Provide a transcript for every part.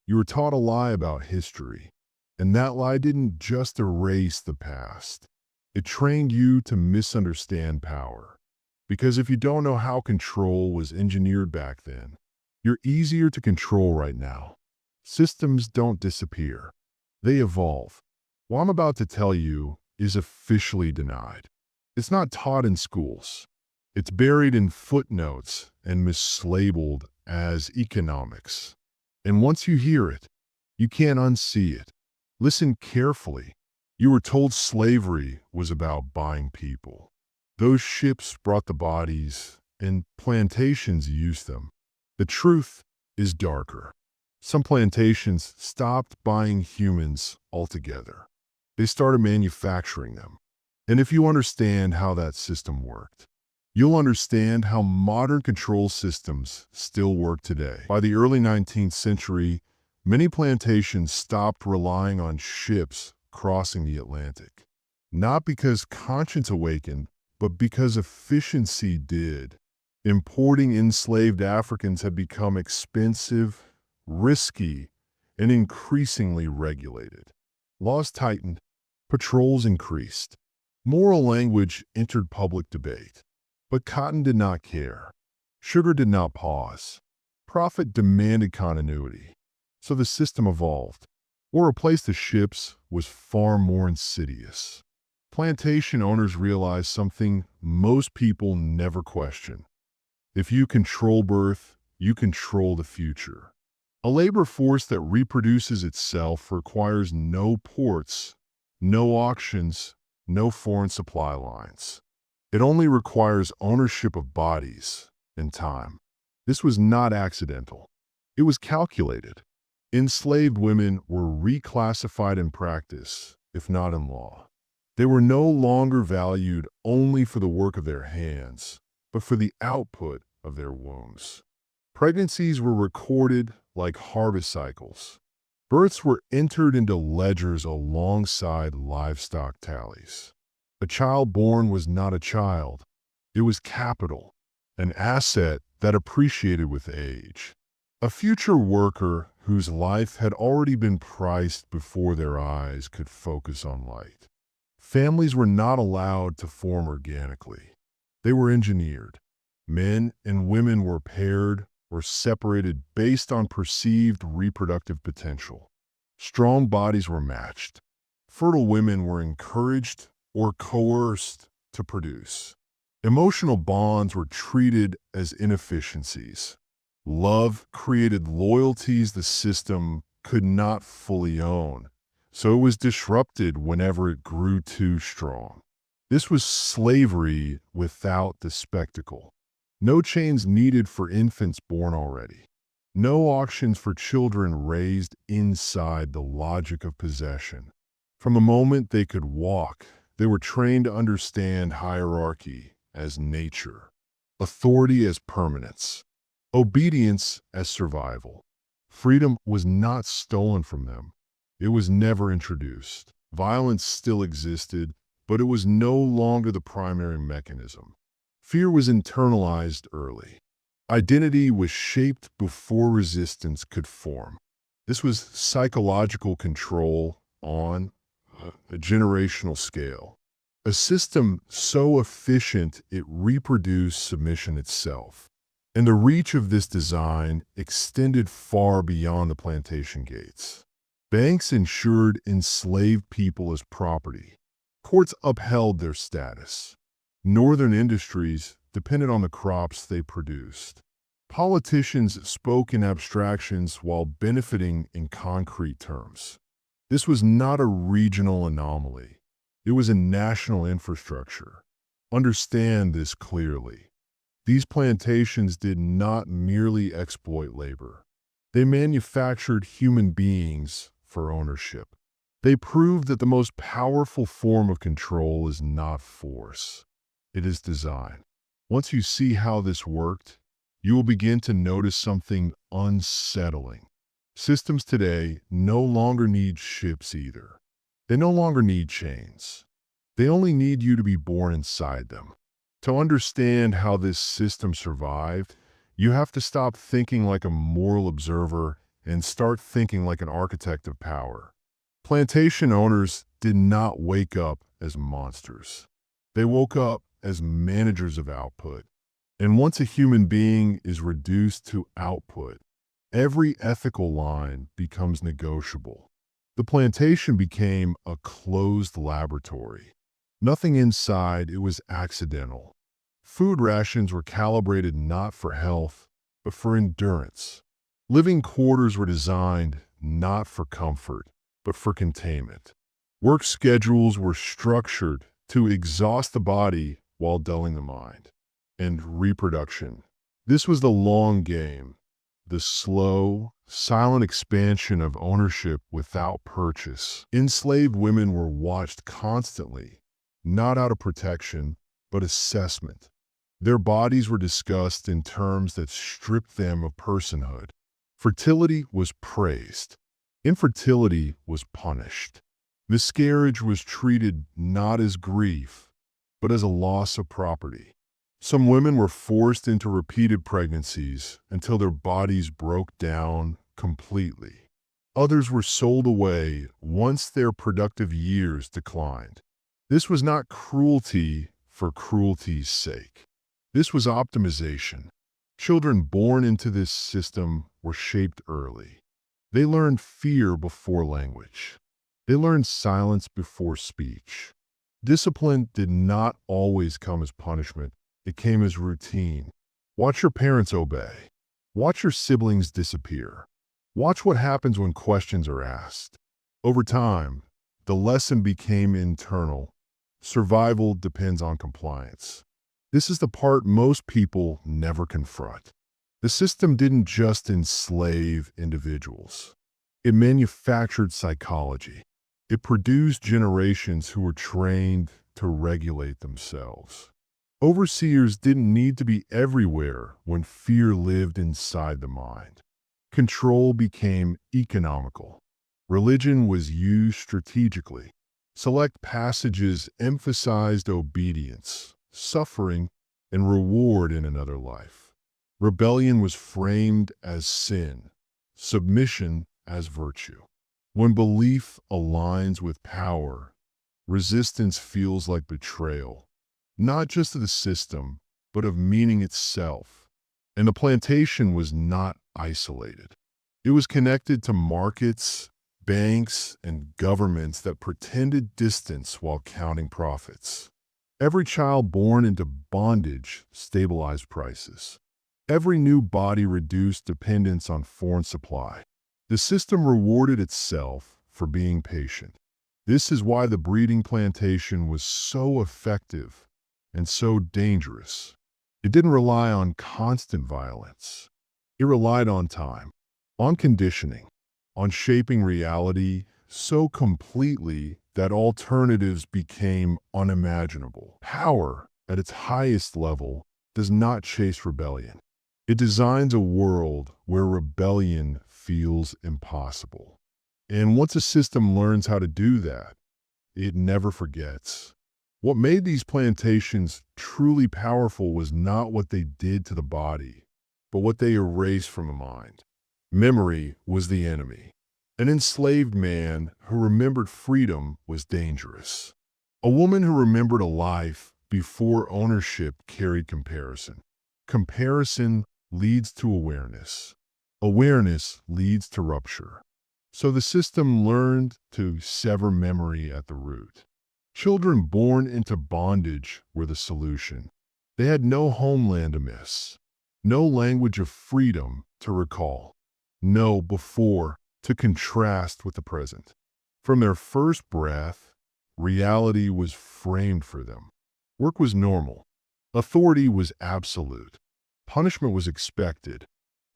You were taught a lie about history, and that lie didn't just erase the past. It trained you to misunderstand power. Because if you don't know how control was engineered back then, you're easier to control right now. Systems don't disappear. They evolve. What I'm about to tell you is officially denied. It's not taught in schools. It's buried in footnotes and mislabeled as economics. And once you hear it, you can't unsee it. Listen carefully. You were told slavery was about buying people. Those ships brought the bodies, and plantations used them. The truth is darker. Some plantations stopped buying humans altogether. They started manufacturing them. And if you understand how that system worked, you'll understand how modern control systems still work today. By the early 19th century, many plantations stopped relying on ships crossing the Atlantic. Not because conscience awakened, but because efficiency did. Importing enslaved Africans had become expensive, risky, and increasingly regulated. Laws tightened, patrols increased. Moral language entered public debate. But cotton did not care. Sugar did not pause. Profit demanded continuity. So the system evolved. What replaced the ships was far more insidious. Plantation owners realized something most people never question. If you control birth, you control the future. A labor force that reproduces itself requires no ports, no auctions, no foreign supply lines. It only requires ownership of bodies and time. This was not accidental. It was calculated. Enslaved women were reclassified in practice, if not in law. They were no longer valued only for the work of their hands, but for the output of their wombs. Pregnancies were recorded like harvest cycles. Births were entered into ledgers alongside livestock tallies. A child born was not a child. It was capital, an asset that appreciated with age. A future worker whose life had already been priced before their eyes could focus on light. Families were not allowed to form organically. They were engineered. Men and women were paired or separated based on perceived reproductive potential. Strong bodies were matched. Fertile women were encouraged or coerced to produce. Emotional bonds were treated as inefficiencies. Love created loyalties the system could not fully own, so it was disrupted whenever it grew too strong. This was slavery without the spectacle. No chains needed for infants born already. No auctions for children raised inside the logic of possession. From the moment they could walk, they were trained to understand hierarchy as nature, authority as permanence, obedience as survival. Freedom was not stolen from them. It was never introduced. Violence still existed, but it was no longer the primary mechanism. Fear was internalized early. Identity was shaped before resistance could form. This was psychological control on a generational scale. A system so efficient it reproduced submission itself. And the reach of this design extended far beyond the plantation gates. Banks insured enslaved people as property. Courts upheld their status. Northern industries depended on the crops they produced. Politicians spoke in abstractions while benefiting in concrete terms. This was not a regional anomaly. It was a national infrastructure. Understand this clearly. These plantations did not merely exploit labor. They manufactured human beings for ownership. They proved that the most powerful form of control is not force. It is design. Once you see how this worked, you will begin to notice something unsettling. Systems today no longer need ships either. They no longer need chains. They only need you to be born inside them. To understand how this system survived, you have to stop thinking like a moral observer and start thinking like an architect of power. Plantation owners did not wake up as monsters. They woke up as managers of output. And once a human being is reduced to output, every ethical line becomes negotiable. The plantation became a closed laboratory. Nothing inside, it was accidental. Food rations were calibrated not for health, but for endurance. Living quarters were designed not for comfort, but for containment. Work schedules were structured to exhaust the body while dulling the mind. And reproduction. This was the long game, the slow, silent expansion of ownership without purchase. Enslaved women were watched constantly, not out of protection, but assessment. Their bodies were discussed in terms that stripped them of personhood. Fertility was praised. Infertility was punished. Miscarriage was treated not as grief, but as a loss of property. Some women were forced into repeated pregnancies until their bodies broke down completely. Others were sold away once their productive years declined. This was not cruelty for cruelty's sake. This was optimization. Children born into this system were shaped early. They learned fear before language. They learned silence before speech. Discipline did not always come as punishment. It came as routine. Watch your parents obey. Watch your siblings disappear. Watch what happens when questions are asked. Over time, the lesson became internal. Survival depends on compliance. This is the part most people never confront. The system didn't just enslave individuals. It manufactured psychology. It produced generations who were trained to regulate themselves. Overseers didn't need to be everywhere when fear lived inside the mind. Control became economical. Religion was used strategically. Select passages emphasized obedience, suffering, and reward in another life. Rebellion was framed as sin, submission as virtue. When belief aligns with power, resistance feels like betrayal, not just of the system, but of meaning itself. And the plantation was not isolated. It was connected to markets, banks, and governments that pretended distance while counting profits. Every child born into bondage stabilized prices. Every new body reduced dependence on foreign supply. The system rewarded itself for being patient. This is why the breeding plantation was so effective and so dangerous. It didn't rely on constant violence. It relied on time, on conditioning, on shaping reality so completely that alternatives became unimaginable. Power, at its highest level, does not chase rebellion. It designs a world where rebellion feels impossible. And once a system learns how to do that, it never forgets. What made these plantations truly powerful was not what they did to the body, but what they erased from the mind. Memory was the enemy. An enslaved man who remembered freedom was dangerous. A woman who remembered a life before ownership carried comparison. Comparison leads to awareness. Awareness leads to rupture. So the system learned to sever memory at the root. Children born into bondage were the solution. They had no homeland to miss, no language of freedom to recall, no before to contrast with the present. From their first breath, reality was framed for them. Work was normal. Authority was absolute. Punishment was expected.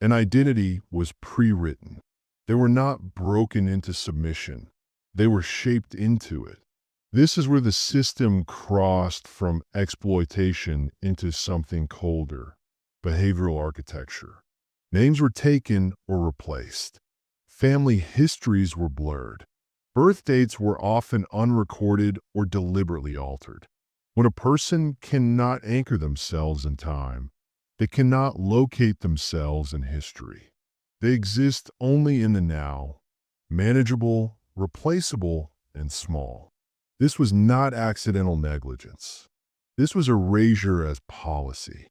And identity was pre-written. They were not broken into submission. They were shaped into it. This is where the system crossed from exploitation into something colder, behavioral architecture. Names were taken or replaced. Family histories were blurred. Birth dates were often unrecorded or deliberately altered. When a person cannot anchor themselves in time, they cannot locate themselves in history. They exist only in the now, manageable, replaceable, and small. This was not accidental negligence. This was erasure as policy.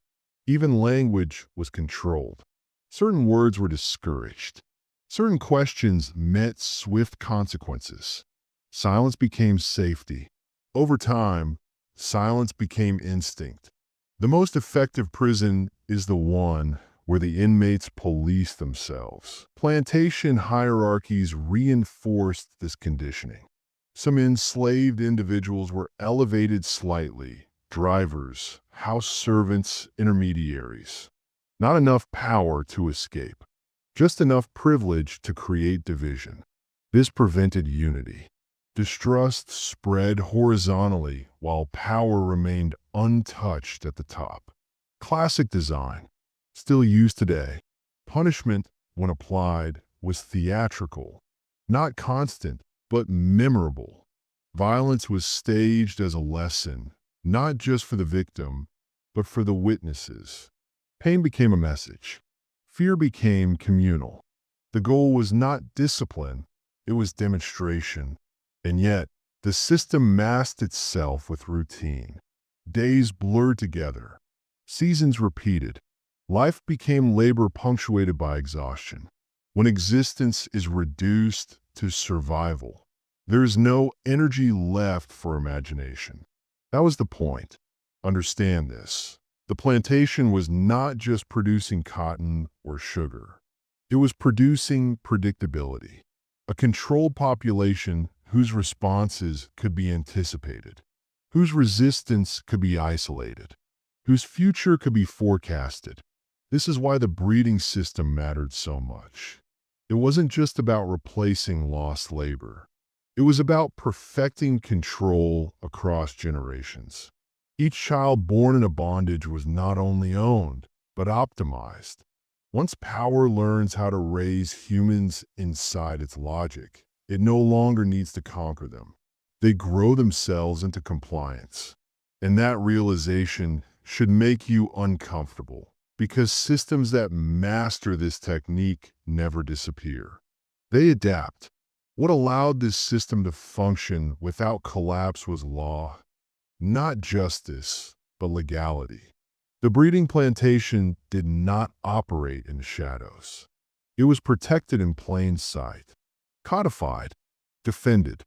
Even language was controlled. Certain words were discouraged. Certain questions met swift consequences. Silence became safety. Over time, silence became instinct. The most effective prison is the one where the inmates police themselves. Plantation hierarchies reinforced this conditioning. Some enslaved individuals were elevated slightly: drivers, house servants, intermediaries. Not enough power to escape, just enough privilege to create division. This prevented unity. Distrust spread horizontally while power remained untouched at the top. Classic design, still used today. Punishment, when applied, was theatrical, not constant, but memorable. Violence was staged as a lesson, not just for the victim, but for the witnesses. Pain became a message. Fear became communal. The goal was not discipline, it was demonstration. And yet, the system masked itself with routine. Days blurred together. Seasons repeated. Life became labor punctuated by exhaustion. When existence is reduced to survival, there is no energy left for imagination. That was the point. Understand this. The plantation was not just producing cotton or sugar. It was producing predictability. A controlled population whose responses could be anticipated, whose resistance could be isolated, whose future could be forecasted. This is why the breeding system mattered so much. It wasn't just about replacing lost labor. It was about perfecting control across generations. Each child born in a bondage was not only owned, but optimized. Once power learns how to raise humans inside its logic, it no longer needs to conquer them. They grow themselves into compliance. And that realization should make you uncomfortable, because systems that master this technique never disappear. They adapt. What allowed this system to function without collapse was law, not justice, but legality. The breeding plantation did not operate in the shadows. It was protected in plain sight, codified, defended,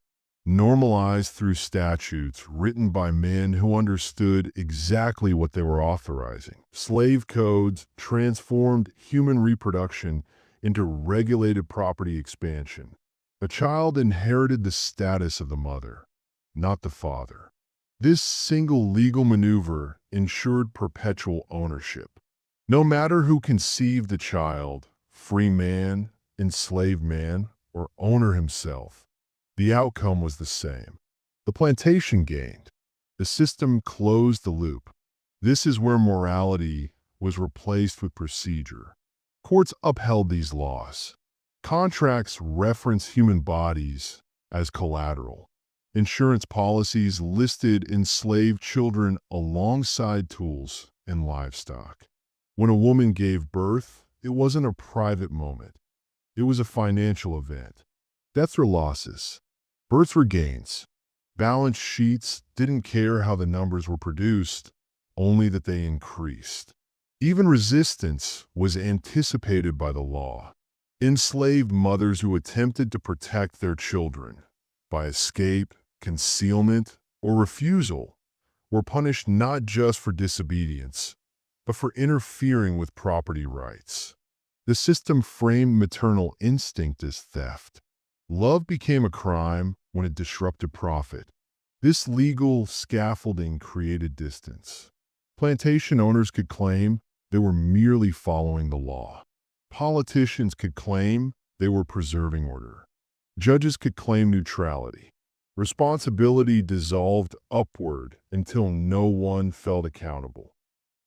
normalized through statutes written by men who understood exactly what they were authorizing. Slave codes transformed human reproduction into regulated property expansion. A child inherited the status of the mother, not the father. This single legal maneuver ensured perpetual ownership. No matter who conceived the child, free man, enslaved man, or owner himself, the outcome was the same. The plantation gained. The system closed the loop. This is where morality was replaced with procedure. Courts upheld these laws. Contracts reference human bodies as collateral. Insurance policies listed enslaved children alongside tools and livestock. When a woman gave birth, it wasn't a private moment. It was a financial event. Deaths were losses. Births were gains. Balance sheets didn't care how the numbers were produced, only that they increased. Even resistance was anticipated by the law. Enslaved mothers who attempted to protect their children by escape, concealment, or refusal were punished not just for disobedience, but for interfering with property rights. The system framed maternal instinct as theft. Love became a crime when it disrupted profit. This legal scaffolding created distance. Plantation owners could claim they were merely following the law. Politicians could claim they were preserving order. Judges could claim neutrality. Responsibility dissolved upward until no one felt accountable.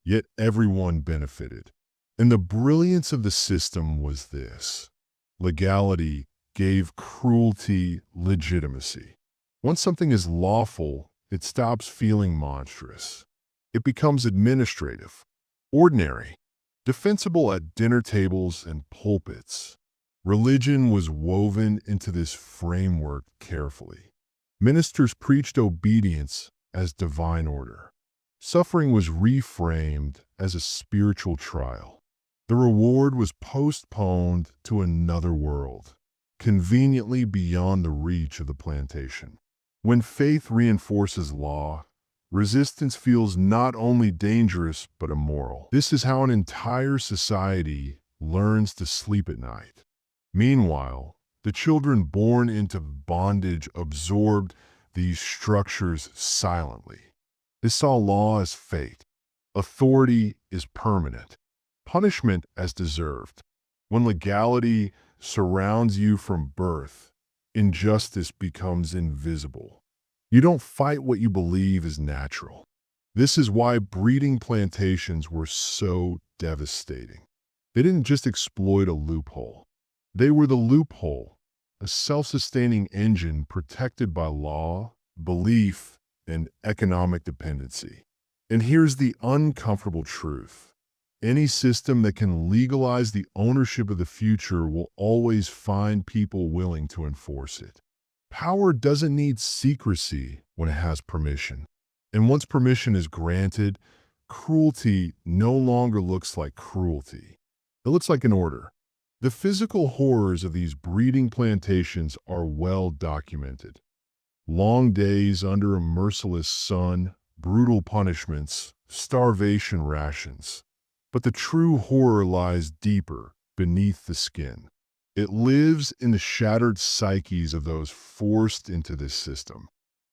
Yet everyone benefited. And the brilliance of the system was this: legality gave cruelty legitimacy. Once something is lawful, it stops feeling monstrous. It becomes administrative, ordinary. defensible at dinner tables and pulpits. Religion was woven into this framework carefully. Ministers preached obedience as divine order. Suffering was reframed as a spiritual trial. The reward was postponed to another world, conveniently beyond the reach of the plantation. When faith reinforces law, resistance feels not only dangerous but immoral. This is how an entire society learns to sleep at night. Meanwhile, the children born into bondage absorbed these structures silently. They saw law as fate, authority is permanent, punishment as deserved. When legality surrounds you from birth, injustice becomes invisible. You don't fight what you believe is natural. This is why breeding plantations were so devastating. They didn't just exploit a loophole. They were the loophole, a self-sustaining engine protected by law, belief, and economic dependency. And here's the uncomfortable truth. Any system that can legalize the ownership of the future will always find people willing to enforce it. Power doesn't need secrecy when it has permission. And once permission is granted, cruelty no longer looks like cruelty. It looks like an order. The physical horrors of these breeding plantations are well documented. Long days under a merciless sun, brutal punishments, starvation rations. But the true horror lies deeper, beneath the skin. It lives in the shattered psyches of those forced into this system.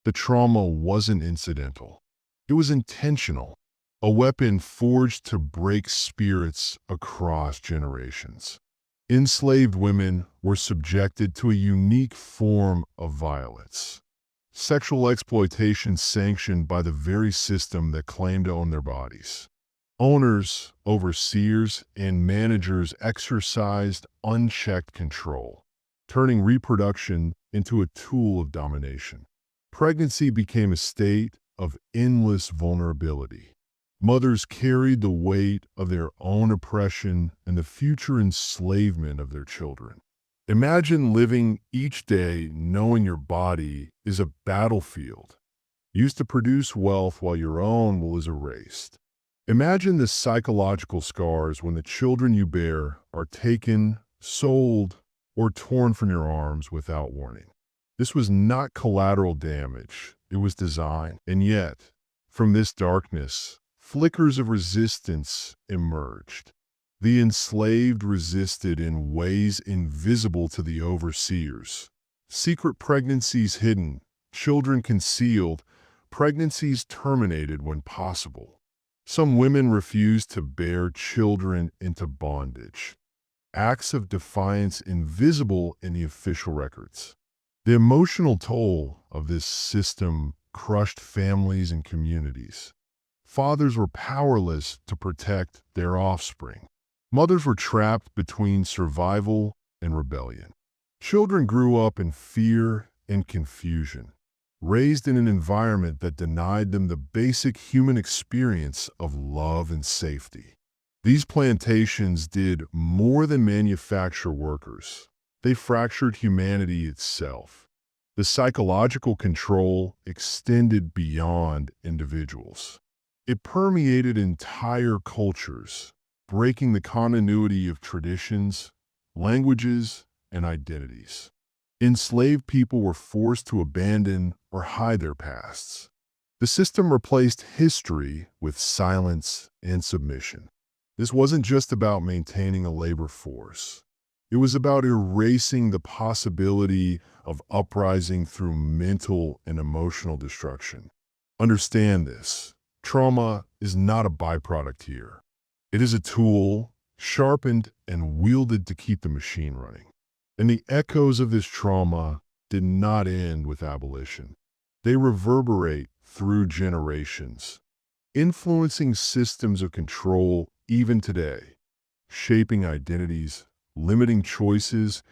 The trauma wasn't incidental. It was intentional, a weapon forged to break spirits across generations. Enslaved women were subjected to a unique form of violence. Sexual exploitation sanctioned by the very system that claimed to own their bodies. Owners, overseers, and managers exercised unchecked control, turning reproduction into a tool of domination. Pregnancy became a state of endless vulnerability. Mothers carried the weight of their own oppression and the future enslavement of their children. Imagine living each day knowing your body is a battlefield, used to produce wealth while your own will is erased. Imagine the psychological scars when the children you bear are taken, sold, or torn from your arms without warning. This was not collateral damage, it was design. And yet, from this darkness, flickers of resistance emerged. The enslaved resisted in ways invisible to the overseers. Secret pregnancies hidden, children concealed, pregnancies terminated when possible. Some women refused to bear children into bondage. Acts of defiance invisible in the official records. The emotional toll of this system crushed families and communities. Fathers were powerless to protect their offspring. Mothers were trapped between survival and rebellion. Children grew up in fear and confusion, raised in an environment that denied them the basic human experience of love and safety. These plantations did more than manufacture workers. They fractured humanity itself. The psychological control extended beyond individuals. It permeated entire cultures, breaking the continuity of traditions, languages, and identities. Enslaved people were forced to abandon or hide their pasts. The system replaced history with silence and submission. This wasn't just about maintaining a labor force. It was about erasing the possibility of uprising through mental and emotional destruction. Understand this. Trauma is not a byproduct here. It is a tool, sharpened and wielded to keep the machine running. And the echoes of this trauma did not end with abolition. They reverberate through generations, influencing systems of control even today, shaping identities, limiting choices,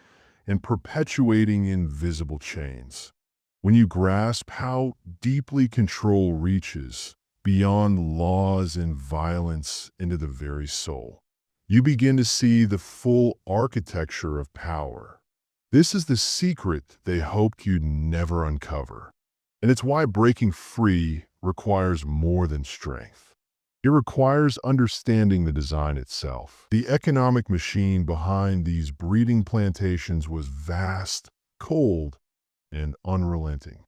and perpetuating invisible chains. When you grasp how deeply control reaches beyond laws and violence into the very soul, you begin to see the full architecture of power. This is the secret they hoped you'd never uncover. And it's why breaking free requires more than strength. It requires understanding the design itself. The economic machine behind these breeding plantations was vast, cold, and unrelenting.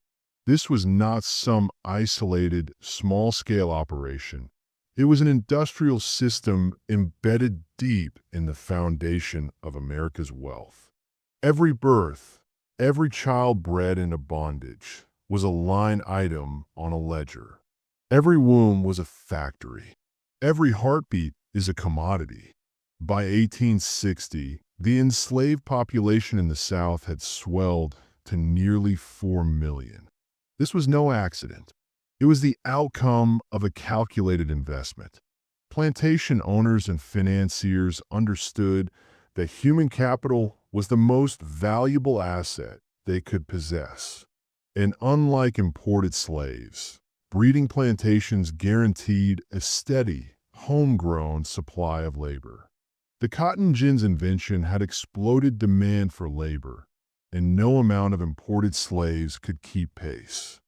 This was not some isolated, small-scale operation. It was an industrial system embedded deep in the foundation of America's wealth. Every birth, every child bred into bondage was a line item on a ledger. Every womb was a factory. Every heartbeat is a commodity. By 1860, the enslaved population in the South had swelled to nearly 4 million. This was no accident. It was the outcome of a calculated investment. Plantation owners and financiers understood that human capital was the most valuable asset they could possess. And unlike imported slaves, breeding plantations guaranteed a steady, homegrown supply of labor. The cotton gin's invention had exploded demand for labor, and no amount of imported slaves could keep pace.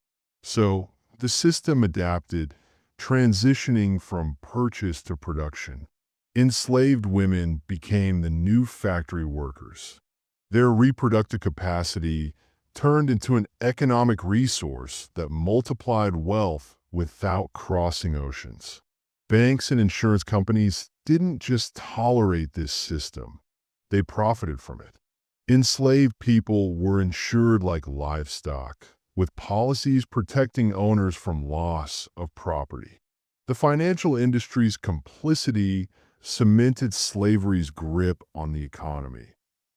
So, the system adapted, transitioning from purchase to production. Enslaved women became the new factory workers. Their reproductive capacity turned into an economic resource that multiplied wealth without crossing oceans. Banks and insurance companies didn't just tolerate this system, they profited from it. Enslaved people were insured like livestock, with policies protecting owners from loss of property. The financial industry's complicity cemented slavery's grip on the economy,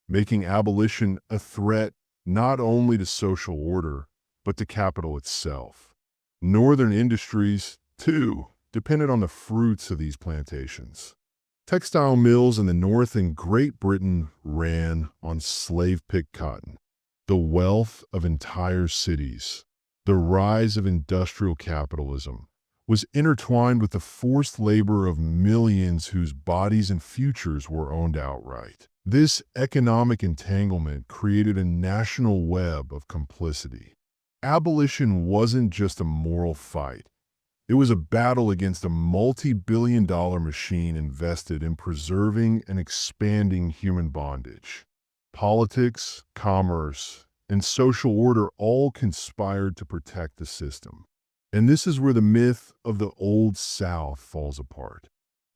making abolition a threat not only to social order, but to capital itself. Northern industries, too, depended on the fruits of these plantations. Textile mills in the North and Great Britain ran on slave-picked cotton. The wealth of entire cities, the rise of industrial capitalism, was intertwined with the forced labor of millions whose bodies and futures were owned outright. This economic entanglement created a national web of complicity. Abolition wasn't just a moral fight. It was a battle against a multi-billion-dollar machine invested in preserving and expanding human bondage. Politics, commerce, and social order all conspired to protect the system. And this is where the myth of the Old South falls apart.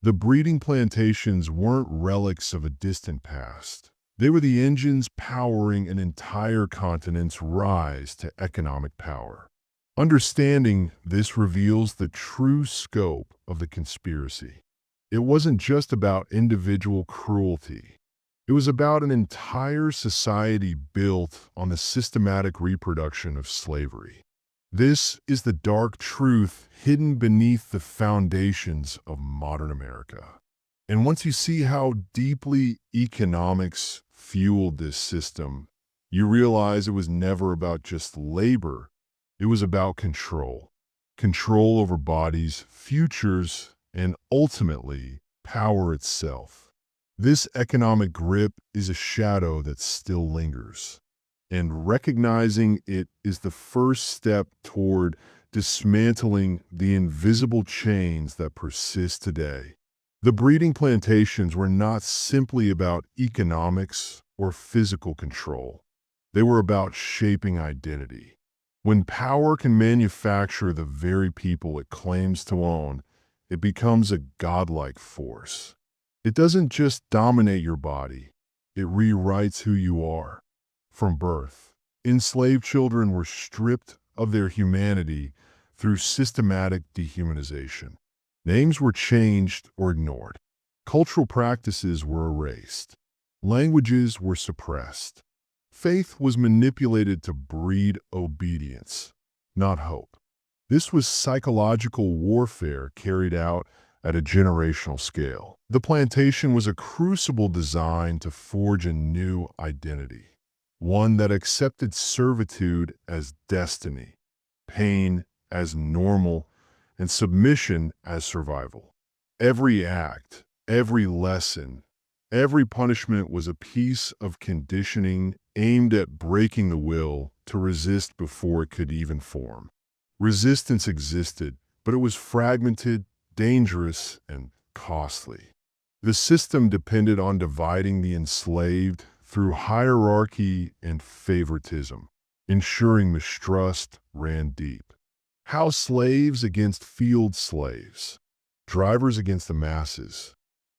The breeding plantations weren't relics of a distant past. They were the engines powering an entire continent's rise to economic power. Understanding this reveals the true scope of the conspiracy. It wasn't just about individual cruelty. It was about an entire society built on the systematic reproduction of slavery. This is the dark truth hidden beneath the foundations of modern America. And once you see how deeply economics fueled this system, you realize it was never about just labor. It was about control. Control over bodies, futures, and ultimately, power itself. This economic grip is a shadow that still lingers. And recognizing it is the first step toward dismantling the invisible chains that persist today. The breeding plantations were not simply about economics or physical control. They were about shaping identity. When power can manufacture the very people it claims to own, it becomes a godlike force. It doesn't just dominate your body, it rewrites who you are. From birth, enslaved children were stripped of their humanity through systematic dehumanization. Names were changed or ignored. Cultural practices were erased. Languages were suppressed. Faith was manipulated to breed obedience, not hope. This was psychological warfare carried out at a generational scale. The plantation was a crucible designed to forge a new identity, one that accepted servitude as destiny, pain as normal, and submission as survival. Every act, Every lesson, every punishment was a piece of conditioning aimed at breaking the will to resist before it could even form. Resistance existed, but it was fragmented, dangerous, and costly. The system depended on dividing the enslaved through hierarchy and favoritism, ensuring mistrust ran deep. House slaves against field slaves, drivers against the masses.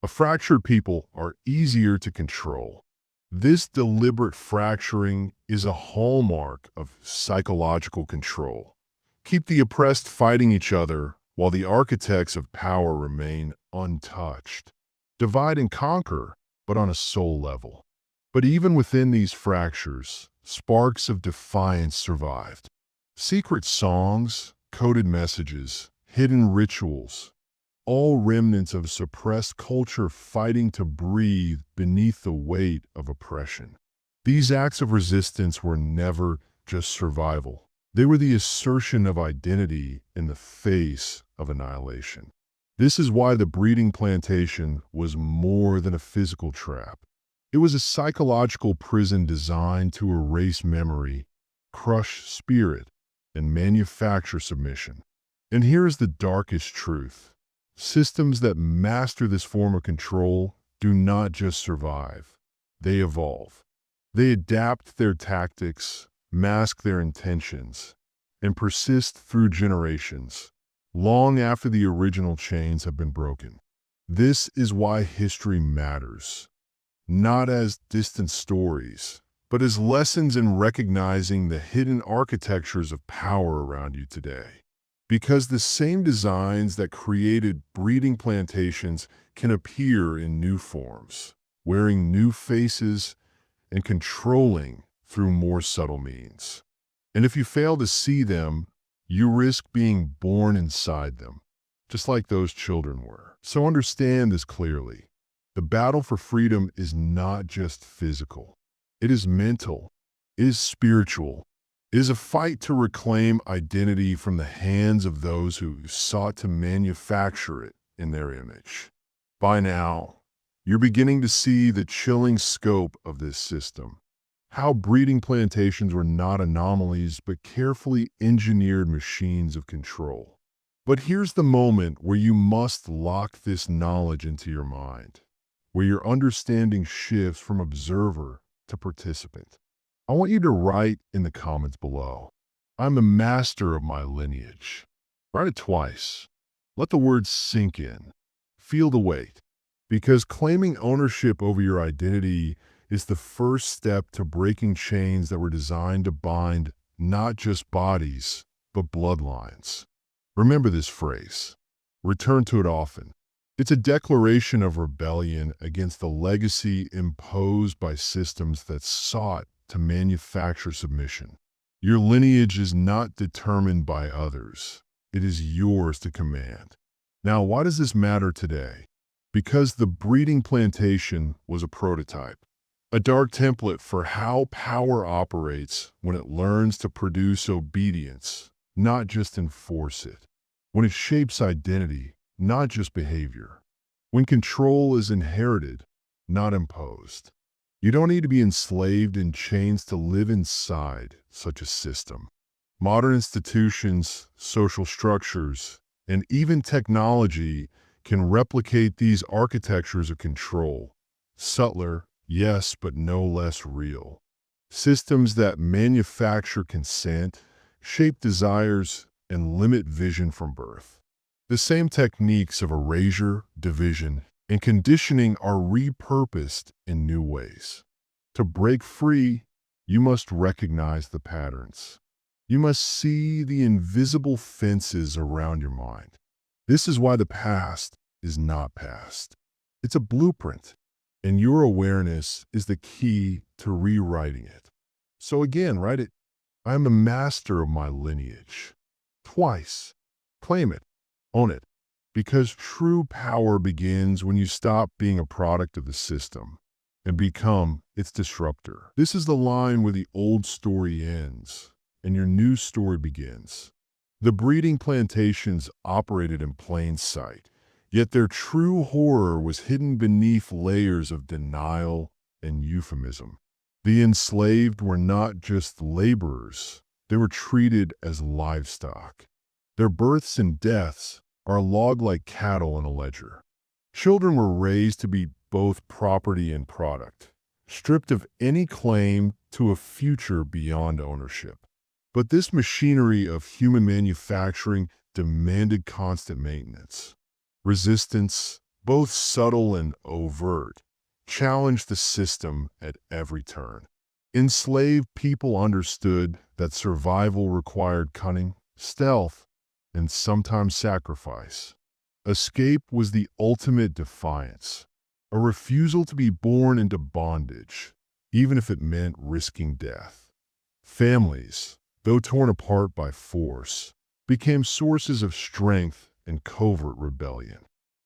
A fractured people are easier to control. This deliberate fracturing is a hallmark of psychological control. Keep the oppressed fighting each other while the architects of power remain untouched. Divide and conquer, but on a soul level. But even within these fractures, sparks of defiance survived. Secret songs, coded messages, hidden rituals, all remnants of suppressed culture fighting to breathe beneath the weight of oppression. These acts of resistance were never just survival. They were the assertion of identity in the face of annihilation. This is why the breeding plantation was more than a physical trap. It was a psychological prison designed to erase memory, crush spirit, and manufacture submission. And here is the darkest truth. Systems that master this form of control do not just survive. They evolve. They adapt their tactics, mask their intentions, and persist through generations, long after the original chains have been broken. This is why history matters, not as distant stories, but as lessons in recognizing the hidden architectures of power around you today. Because the same designs that created breeding plantations can appear in new forms, wearing new faces and controlling through more subtle means. And if you fail to see them, you risk being born inside them, just like those children were. So understand this clearly. The battle for freedom is not just physical. It is mental. It is spiritual. It is a fight to reclaim identity from the hands of those who sought to manufacture it in their image. By now, you're beginning to see the chilling scope of this system. How breeding plantations were not anomalies, but carefully engineered machines of control. But here's the moment where you must lock this knowledge into your mind, where your understanding shifts from observer to participant. I want you to write in the comments below, "I'm a master of my lineage." Write it twice. Let the words sink in. Feel the weight. Because claiming ownership over your identity is the first step to breaking chains that were designed to bind not just bodies, but bloodlines. Remember this phrase. Return to it often. It's a declaration of rebellion against the legacy imposed by systems that sought to manufacture submission. Your lineage is not determined by others. It is yours to command. Now, why does this matter today? Because the breeding plantation was a prototype, a dark template for how power operates when it learns to produce obedience, not just enforce it. When it shapes identity, not just behavior. When control is inherited, not imposed. You don't need to be enslaved in chains to live inside such a system. Modern institutions, social structures, and even technology can replicate these architectures of control. Subtler, yes, but no less real. Systems that manufacture consent, shape desires, and limit vision from birth. The same techniques of erasure, division, and conditioning are repurposed in new ways. To break free, you must recognize the patterns. You must see the invisible fences around your mind. This is why the past is not past. It's a blueprint, and your awareness is the key to rewriting it. So again, write it. I am a master of my lineage. Twice. Claim it. Own it. Because true power begins when you stop being a product of the system and become its disruptor. This is the line where the old story ends and your new story begins. The breeding plantations operated in plain sight, Yet their true horror was hidden beneath layers of denial and euphemism. The enslaved were not just laborers, they were treated as livestock. Their births and deaths are logged like cattle in a ledger. Children were raised to be both property and product, stripped of any claim to a future beyond ownership. But this machinery of human manufacturing demanded constant maintenance. Resistance, both subtle and overt, challenged the system at every turn. Enslaved people understood that survival required cunning, stealth, and sometimes sacrifice. Escape was the ultimate defiance, a refusal to be born into bondage, even if it meant risking death. Families, though torn apart by force, became sources of strength and covert rebellion.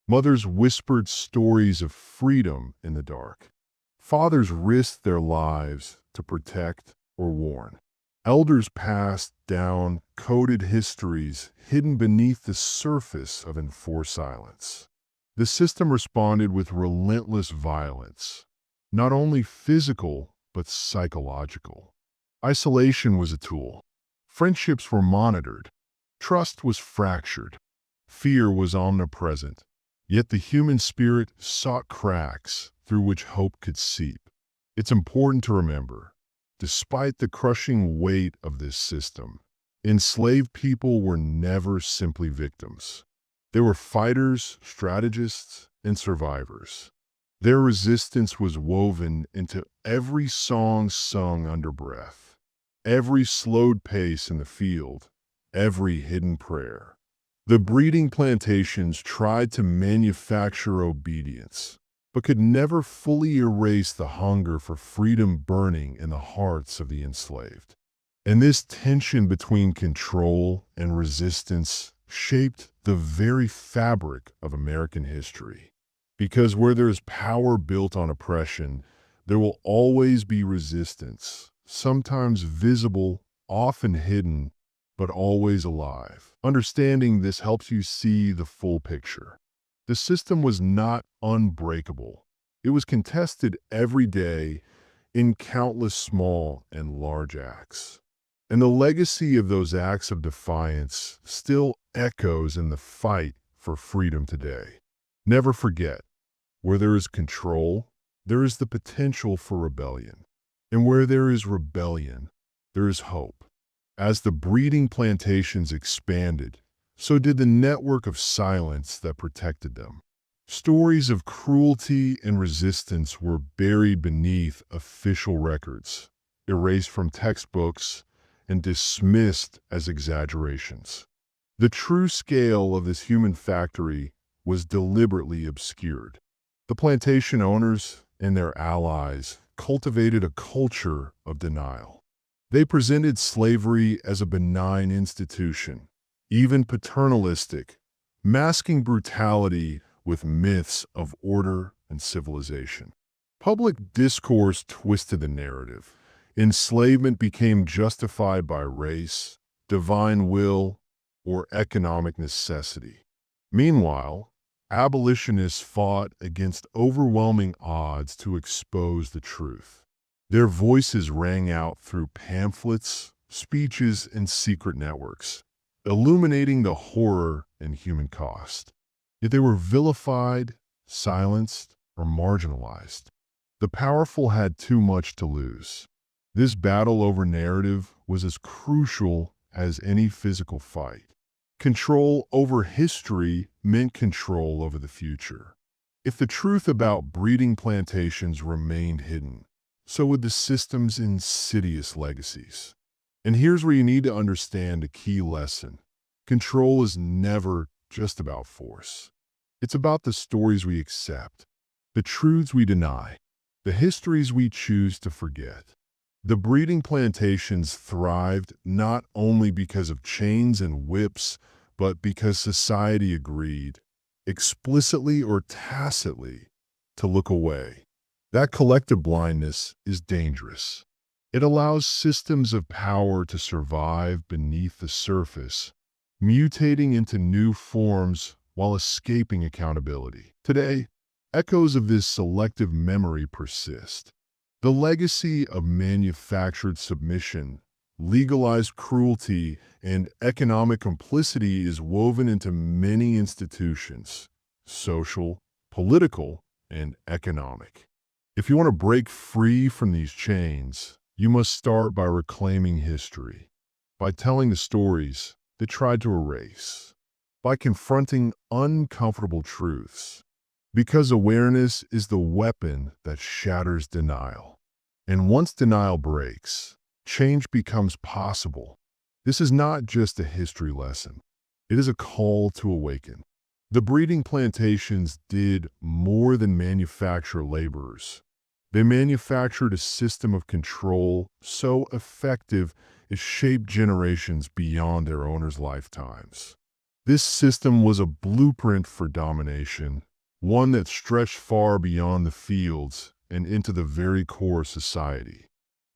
Mothers whispered stories of freedom in the dark. Fathers risked their lives to protect or warn. Elders passed down coded histories hidden beneath the surface of enforced silence. The system responded with relentless violence, not only physical but psychological. Isolation was a tool. Friendships were monitored. Trust was fractured. Fear was omnipresent. Yet the human spirit sought cracks through which hope could seep. It's important to remember, despite the crushing weight of this system, enslaved people were never simply victims. They were fighters, strategists, and survivors. Their resistance was woven into every song sung under breath, every slowed pace in the field, every hidden prayer. The breeding plantations tried to manufacture obedience, but could never fully erase the hunger for freedom burning in the hearts of the enslaved. And this tension between control and resistance shaped the very fabric of American history. Because where there is power built on oppression, there will always be resistance, sometimes visible, often hidden, but always alive. Understanding this helps you see the full picture. The system was not unbreakable. It was contested every day in countless small and large acts. And the legacy of those acts of defiance still echoes in the fight for freedom today. Never forget, where there is control, there is the potential for rebellion. And where there is rebellion, there is hope. As the breeding plantations expanded, so did the network of silence that protected them. Stories of cruelty and resistance were buried beneath official records, erased from textbooks, and dismissed as exaggerations. The true scale of this human factory was deliberately obscured. The plantation owners and their allies cultivated a culture of denial. They presented slavery as a benign institution, even paternalistic, masking brutality with myths of order and civilization. Public discourse twisted the narrative. Enslavement became justified by race, divine will, or economic necessity. Meanwhile, abolitionists fought against overwhelming odds to expose the truth. Their voices rang out through pamphlets, speeches, and secret networks, illuminating the horror and human cost. Yet they were vilified, silenced, or marginalized. The powerful had too much to lose. This battle over narrative was as crucial as any physical fight. Control over history meant control over the future. If the truth about breeding plantations remained hidden, so would the system's insidious legacies. And here's where you need to understand a key lesson. Control is never just about force. It's about the stories we accept, the truths we deny, the histories we choose to forget. The breeding plantations thrived not only because of chains and whips, but because society agreed, explicitly or tacitly, to look away. That collective blindness is dangerous. It allows systems of power to survive beneath the surface, mutating into new forms while escaping accountability. Today, echoes of this selective memory persist. The legacy of manufactured submission, legalized cruelty, and economic complicity is woven into many institutions, social, political, and economic. If you want to break free from these chains, you must start by reclaiming history, by telling the stories that tried to erase, by confronting uncomfortable truths. Because awareness is the weapon that shatters denial. And once denial breaks, change becomes possible. This is not just a history lesson. It is a call to awaken. The breeding plantations did more than manufacture laborers. They manufactured a system of control so effective it shaped generations beyond their owners' lifetimes. This system was a blueprint for domination, one that stretched far beyond the fields and into the very core of society.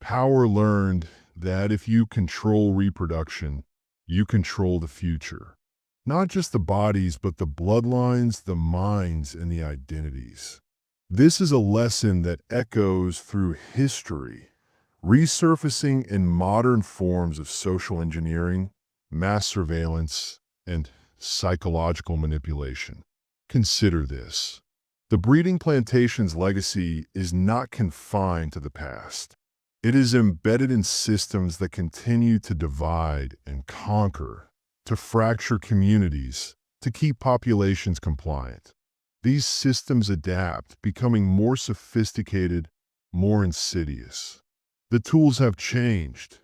Power learned that if you control reproduction, you control the future. Not just the bodies, but the bloodlines, the minds, and the identities. This is a lesson that echoes through history, resurfacing in modern forms of social engineering, mass surveillance, and psychological manipulation. Consider this. The breeding plantation's legacy is not confined to the past. It is embedded in systems that continue to divide and conquer, to fracture communities, to keep populations compliant. These systems adapt, becoming more sophisticated, more insidious. The tools have changed.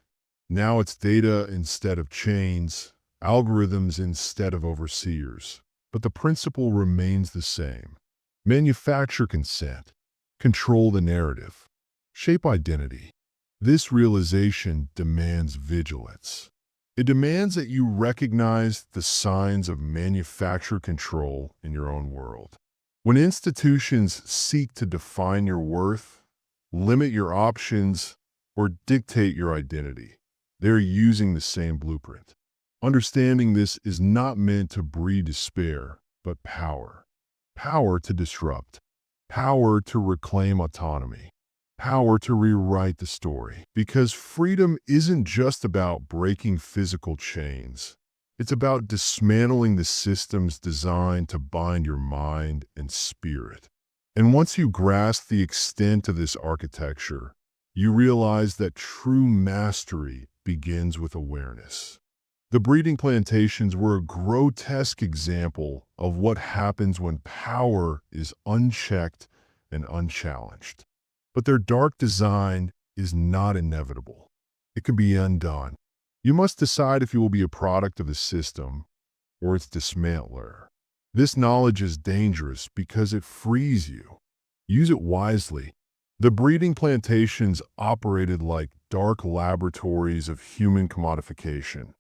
Now it's data instead of chains, algorithms instead of overseers. But the principle remains the same. Manufacture consent, control the narrative, shape identity. This realization demands vigilance. It demands that you recognize the signs of manufactured control in your own world. When institutions seek to define your worth, limit your options, or dictate your identity, they're using the same blueprint. Understanding this is not meant to breed despair, but power. Power to disrupt. Power to reclaim autonomy. Power to rewrite the story. Because freedom isn't just about breaking physical chains. It's about dismantling the systems designed to bind your mind and spirit. And once you grasp the extent of this architecture, you realize that true mastery begins with awareness. The breeding plantations were a grotesque example of what happens when power is unchecked and unchallenged. But their dark design is not inevitable. It can be undone. You must decide if you will be a product of the system or its dismantler. This knowledge is dangerous because it frees you. Use it wisely. The breeding plantations operated like dark laboratories of human commodification,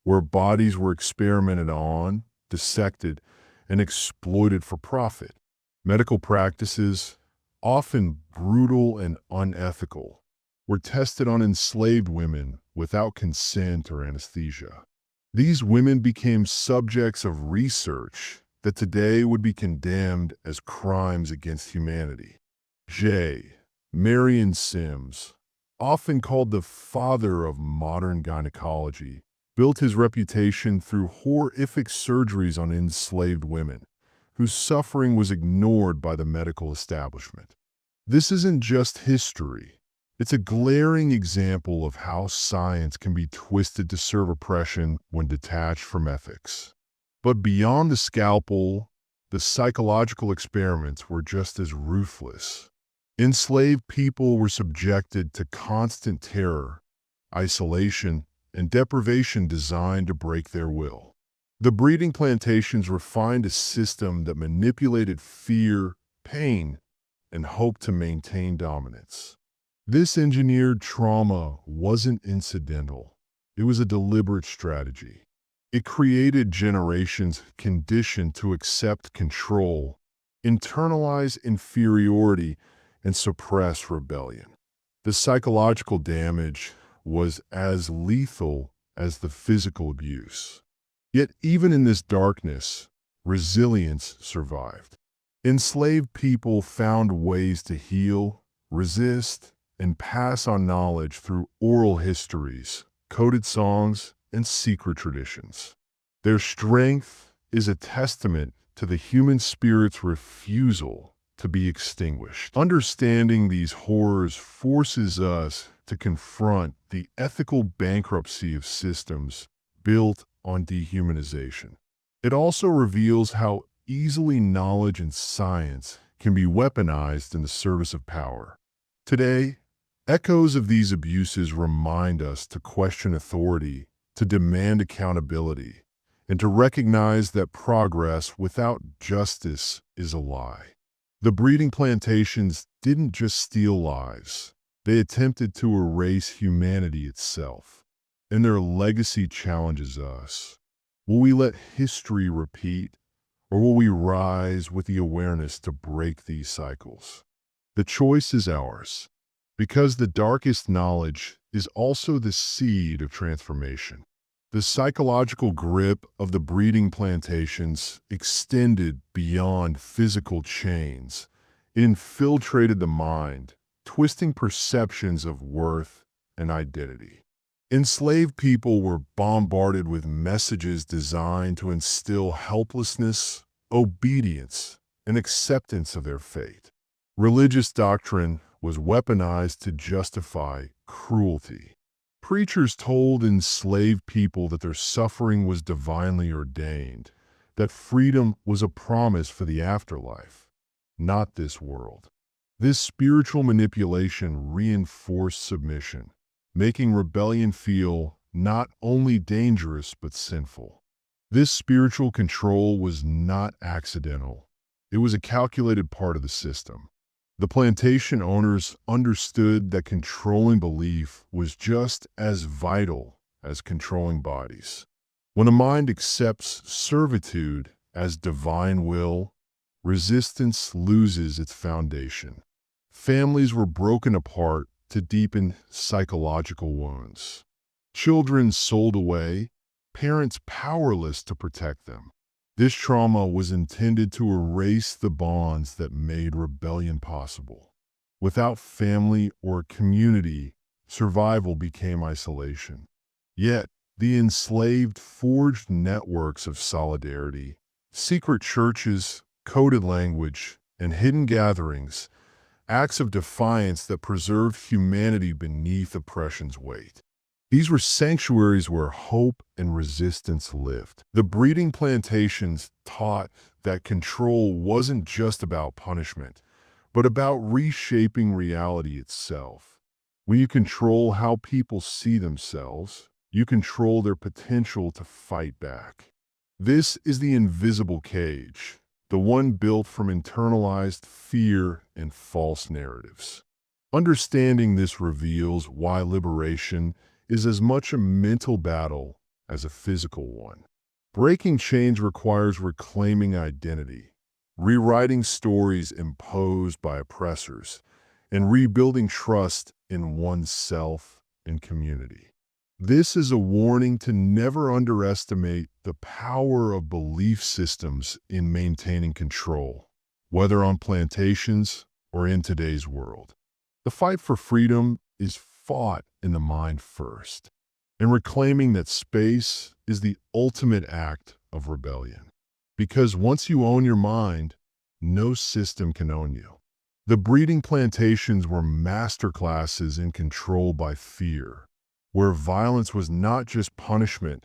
where bodies were experimented on, dissected, and exploited for profit. Medical practices, often brutal and unethical, were tested on enslaved women without consent or anesthesia. These women became subjects of research that today would be condemned as crimes against humanity. J. Marion Sims, often called the father of modern gynecology, built his reputation through horrific surgeries on enslaved women, whose suffering was ignored by the medical establishment. This isn't just history. It's a glaring example of how science can be twisted to serve oppression when detached from ethics. But beyond the scalpel, the psychological experiments were just as ruthless. Enslaved people were subjected to constant terror, isolation, and deprivation designed to break their will. The breeding plantations refined a system that manipulated fear, pain, and hope to maintain dominance. This engineered trauma wasn't incidental. It was a deliberate strategy. It created generations conditioned to accept control, internalize inferiority, and suppress rebellion. The psychological damage was as lethal as the physical abuse. Yet even in this darkness, resilience survived. Enslaved people found ways to heal, resist, and pass on knowledge through oral histories, coded songs, and secret traditions. Their strength is a testament to the human spirit's refusal to be extinguished. Understanding these horrors forces us to confront the ethical bankruptcy of systems built on dehumanization. It also reveals how easily knowledge and science can be weaponized in the service of power. Today, echoes of these abuses remind us to question authority, to demand accountability, and to recognize that progress without justice is a lie. The breeding plantations didn't just steal lives, they attempted to erase humanity itself. And their legacy challenges us. Will we let history repeat, or will we rise with the awareness to break these cycles? The choice is ours, because the darkest knowledge is also the seed of transformation. The psychological grip of the breeding plantations extended beyond physical chains. It infiltrated the mind, twisting perceptions of worth and identity. Enslaved people were bombarded with messages designed to instill helplessness, obedience, and acceptance of their fate. Religious doctrine was weaponized to justify cruelty. Preachers told enslaved people that their suffering was divinely ordained, that freedom was a promise for the afterlife, not this world. This spiritual manipulation reinforced submission, making rebellion feel not only dangerous but sinful. This spiritual control was not accidental. It was a calculated part of the system. The plantation owners understood that controlling belief was just as vital as controlling bodies. When a mind accepts servitude as divine will, resistance loses its foundation. Families were broken apart to deepen psychological wounds. Children sold away, parents powerless to protect them. This trauma was intended to erase the bonds that made rebellion possible. Without family or community, survival became isolation. Yet, the enslaved forged networks of solidarity, secret churches, coded language, and hidden gatherings, acts of defiance that preserved humanity beneath oppression's weight. These were sanctuaries where hope and resistance lived. The breeding plantations taught that control wasn't just about punishment, but about reshaping reality itself. When you control how people see themselves, you control their potential to fight back. This is the invisible cage, the one built from internalized fear and false narratives. Understanding this reveals why liberation is as much a mental battle as a physical one. Breaking chains requires reclaiming identity, rewriting stories imposed by oppressors, and rebuilding trust in oneself and community. This is a warning to never underestimate the power of belief systems in maintaining control, whether on plantations or in today's world. The fight for freedom is fought in the mind first, and reclaiming that space is the ultimate act of rebellion. Because once you own your mind, no system can own you. The breeding plantations were masterclasses in control by fear, where violence was not just punishment,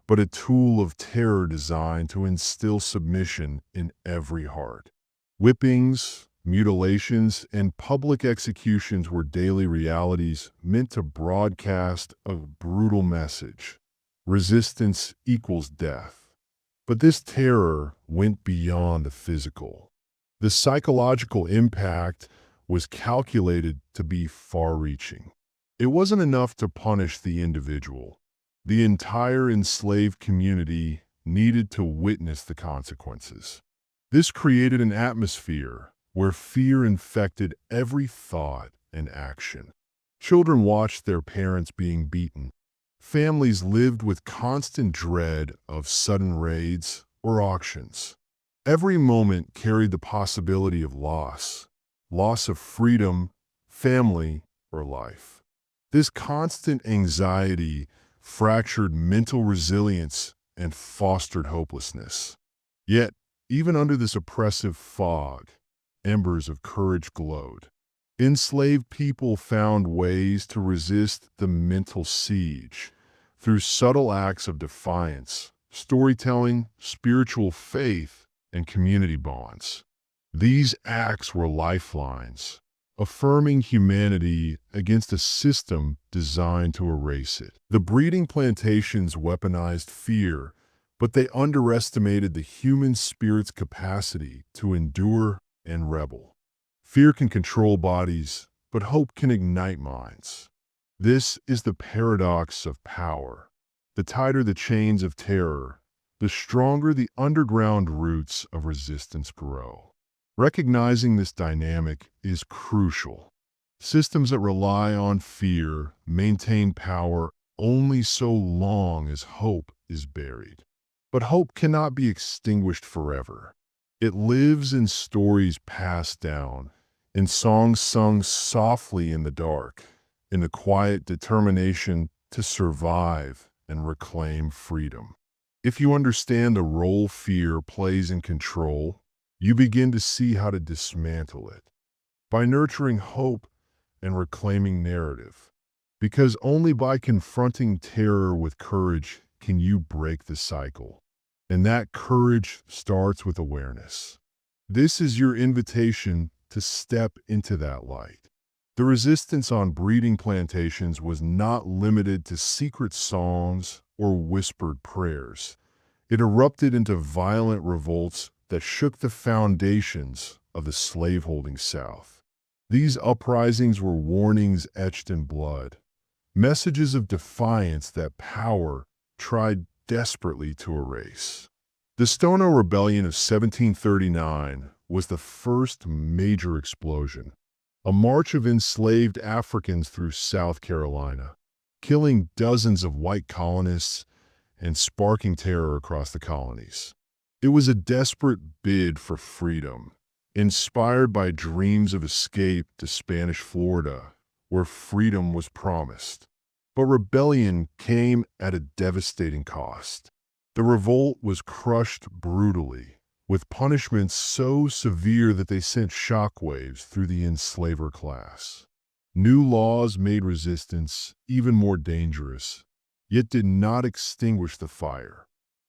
but a tool of terror designed to instill submission in every heart. Whippings, mutilations, and public executions were daily realities meant to broadcast a brutal message. Resistance equals death. But this terror went beyond the physical. The psychological impact was calculated to be far-reaching. It wasn't enough to punish the individual. The entire enslaved community needed to witness the consequences. This created an atmosphere where fear infected every thought and action. Children watched their parents being beaten. Families lived with constant dread of sudden raids or auctions. Every moment carried the possibility of loss of freedom, family, or life. This constant anxiety fractured mental resilience and fostered hopelessness. Yet, even under this oppressive fog, embers of courage glowed. Enslaved people found ways to resist the mental siege through subtle acts of defiance, storytelling, spiritual faith, and community bonds. These acts were lifelines, affirming humanity against a system designed to erase it. The breeding plantations weaponized fear, but they underestimated the human spirit's capacity to endure and rebel. Fear can control bodies, but hope can ignite minds. This is the paradox of power. The tighter the chains of terror, the stronger the underground roots of resistance grow. Recognizing this dynamic is crucial. Systems that rely on fear maintain power only so long as hope is buried. But hope cannot be extinguished forever. It lives in stories passed down, in songs sung softly in the dark, in the quiet determination to survive and reclaim freedom. If you understand the role fear plays in control, you begin to see how to dismantle it by nurturing hope and reclaiming narrative. Because only by confronting terror with courage can you break the cycle. And that courage starts with awareness. This is your invitation to step into that light. The resistance on breeding plantations was not limited to secret songs or whispered prayers. It erupted into violent revolts that shook the foundations of the slaveholding South. These uprisings were warnings etched in blood, messages of defiance that power tried desperately to erase. The Stono Rebellion of 1739 was the first major explosion, a march of enslaved Africans through South Carolina, killing dozens of white colonists and sparking terror across the colonies. It was a desperate bid for freedom, inspired by dreams of escape to Spanish Florida, where freedom was promised. But rebellion came at a devastating cost. The revolt was crushed brutally, with punishments so severe that they sent shockwaves through the enslaver class. New laws made resistance even more dangerous, yet did not extinguish the fire.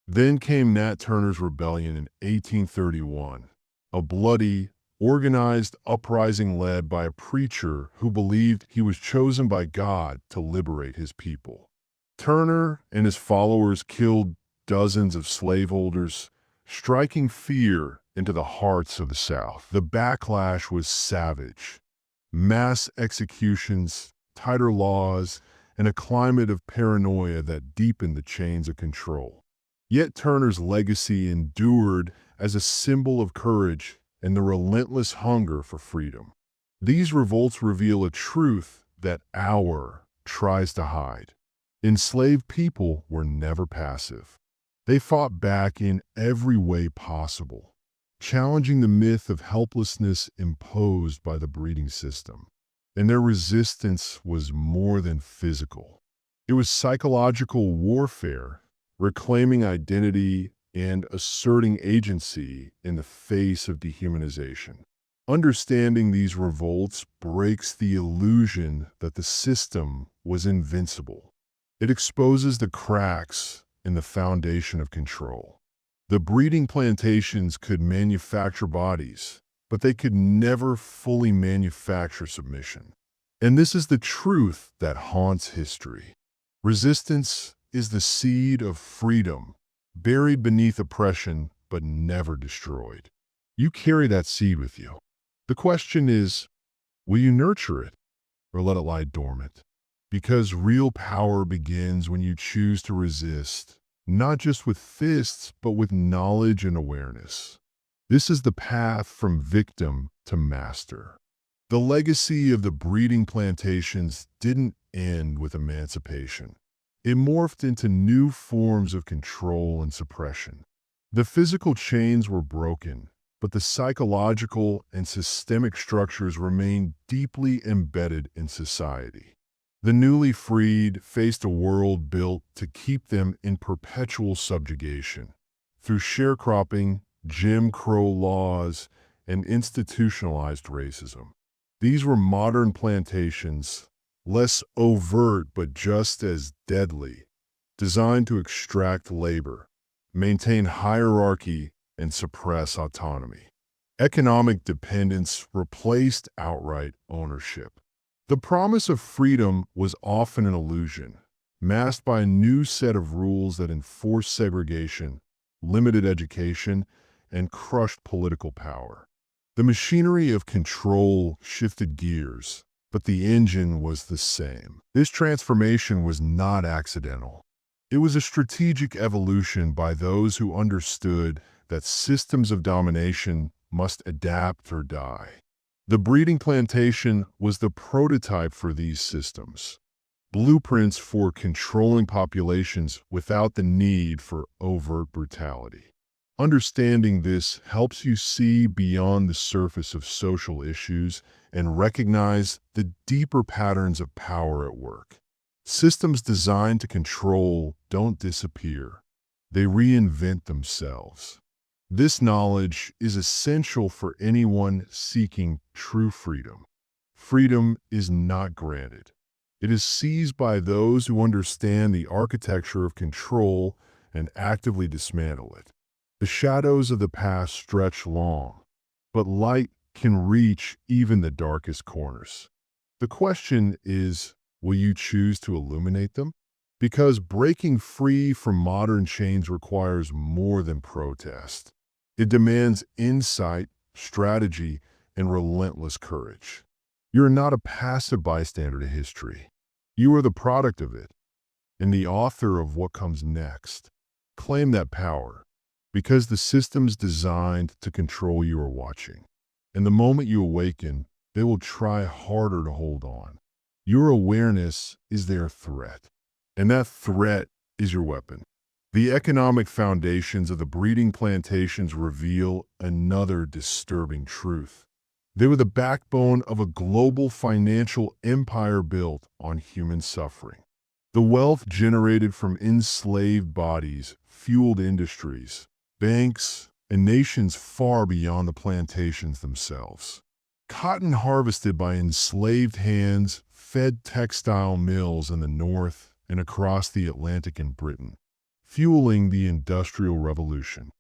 Then came Nat Turner's rebellion in 1831, a bloody, organized uprising led by a preacher who believed he was chosen by God to liberate his people. Turner and his followers killed dozens of slaveholders, striking fear into the hearts of the South. The backlash was savage. Mass executions, tighter laws, and a climate of paranoia that deepened the chains of control. Yet Turner's legacy endured as a symbol of courage and the relentless hunger for freedom. These revolts reveal a truth that our tries to hide. Enslaved people were never passive. They fought back in every way possible, challenging the myth of helplessness imposed by the breeding system. And their resistance was more than physical. It was psychological warfare, reclaiming identity and asserting agency in the face of dehumanization. Understanding these revolts breaks the illusion that the system was invincible. It exposes the cracks in the foundation of control. The breeding plantations could manufacture bodies, but they could never fully manufacture submission. And this is the truth that haunts history. Resistance is the seed of freedom, buried beneath oppression but never destroyed. You carry that seed with you. The question is, will you nurture it or let it lie dormant? Because real power begins when you choose to resist, not just with fists, but with knowledge and awareness. This is the path from victim to master. The legacy of the breeding plantations didn't end with emancipation. It morphed into new forms of control and suppression. The physical chains were broken, but the psychological and systemic structures remained deeply embedded in society. The newly freed faced a world built to keep them in perpetual subjugation. Through sharecropping, Jim Crow laws, and institutionalized racism. These were modern plantations, less overt but just as deadly, designed to extract labor, maintain hierarchy, and suppress autonomy. Economic dependence replaced outright ownership. The promise of freedom was often an illusion, masked by a new set of rules that enforced segregation, limited education, and crushed political power. The machinery of control shifted gears, but the engine was the same. This transformation was not accidental. It was a strategic evolution by those who understood that systems of domination must adapt or die. The breeding plantation was the prototype for these systems, blueprints for controlling populations without the need for overt brutality. Understanding this helps you see beyond the surface of social issues and recognize the deeper patterns of power at work. Systems designed to control don't disappear. They reinvent themselves. This knowledge is essential for anyone seeking true freedom. Freedom is not granted. It is seized by those who understand the architecture of control and actively dismantle it. The shadows of the past stretch long, but light can reach even the darkest corners. The question is, will you choose to illuminate them? Because breaking free from modern chains requires more than protest. It demands insight, strategy, and relentless courage. You're not a passive bystander to history. You are the product of it, and the author of what comes next. Claim that power, because the systems designed to control you are watching. And the moment you awaken, they will try harder to hold on. Your awareness is their threat, and that threat is your weapon. The economic foundations of the breeding plantations reveal another disturbing truth. They were the backbone of a global financial empire built on human suffering. The wealth generated from enslaved bodies fueled industries, banks, and nations far beyond the plantations themselves. Cotton harvested by enslaved hands fed textile mills in the North and across the Atlantic in Britain, fueling the Industrial Revolution.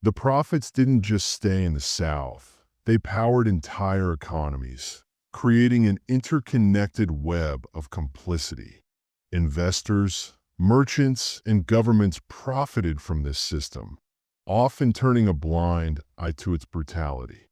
The profits didn't just stay in the South. They powered entire economies, creating an interconnected web of complicity. Investors, merchants, and governments profited from this system, often turning a blind eye to its brutality.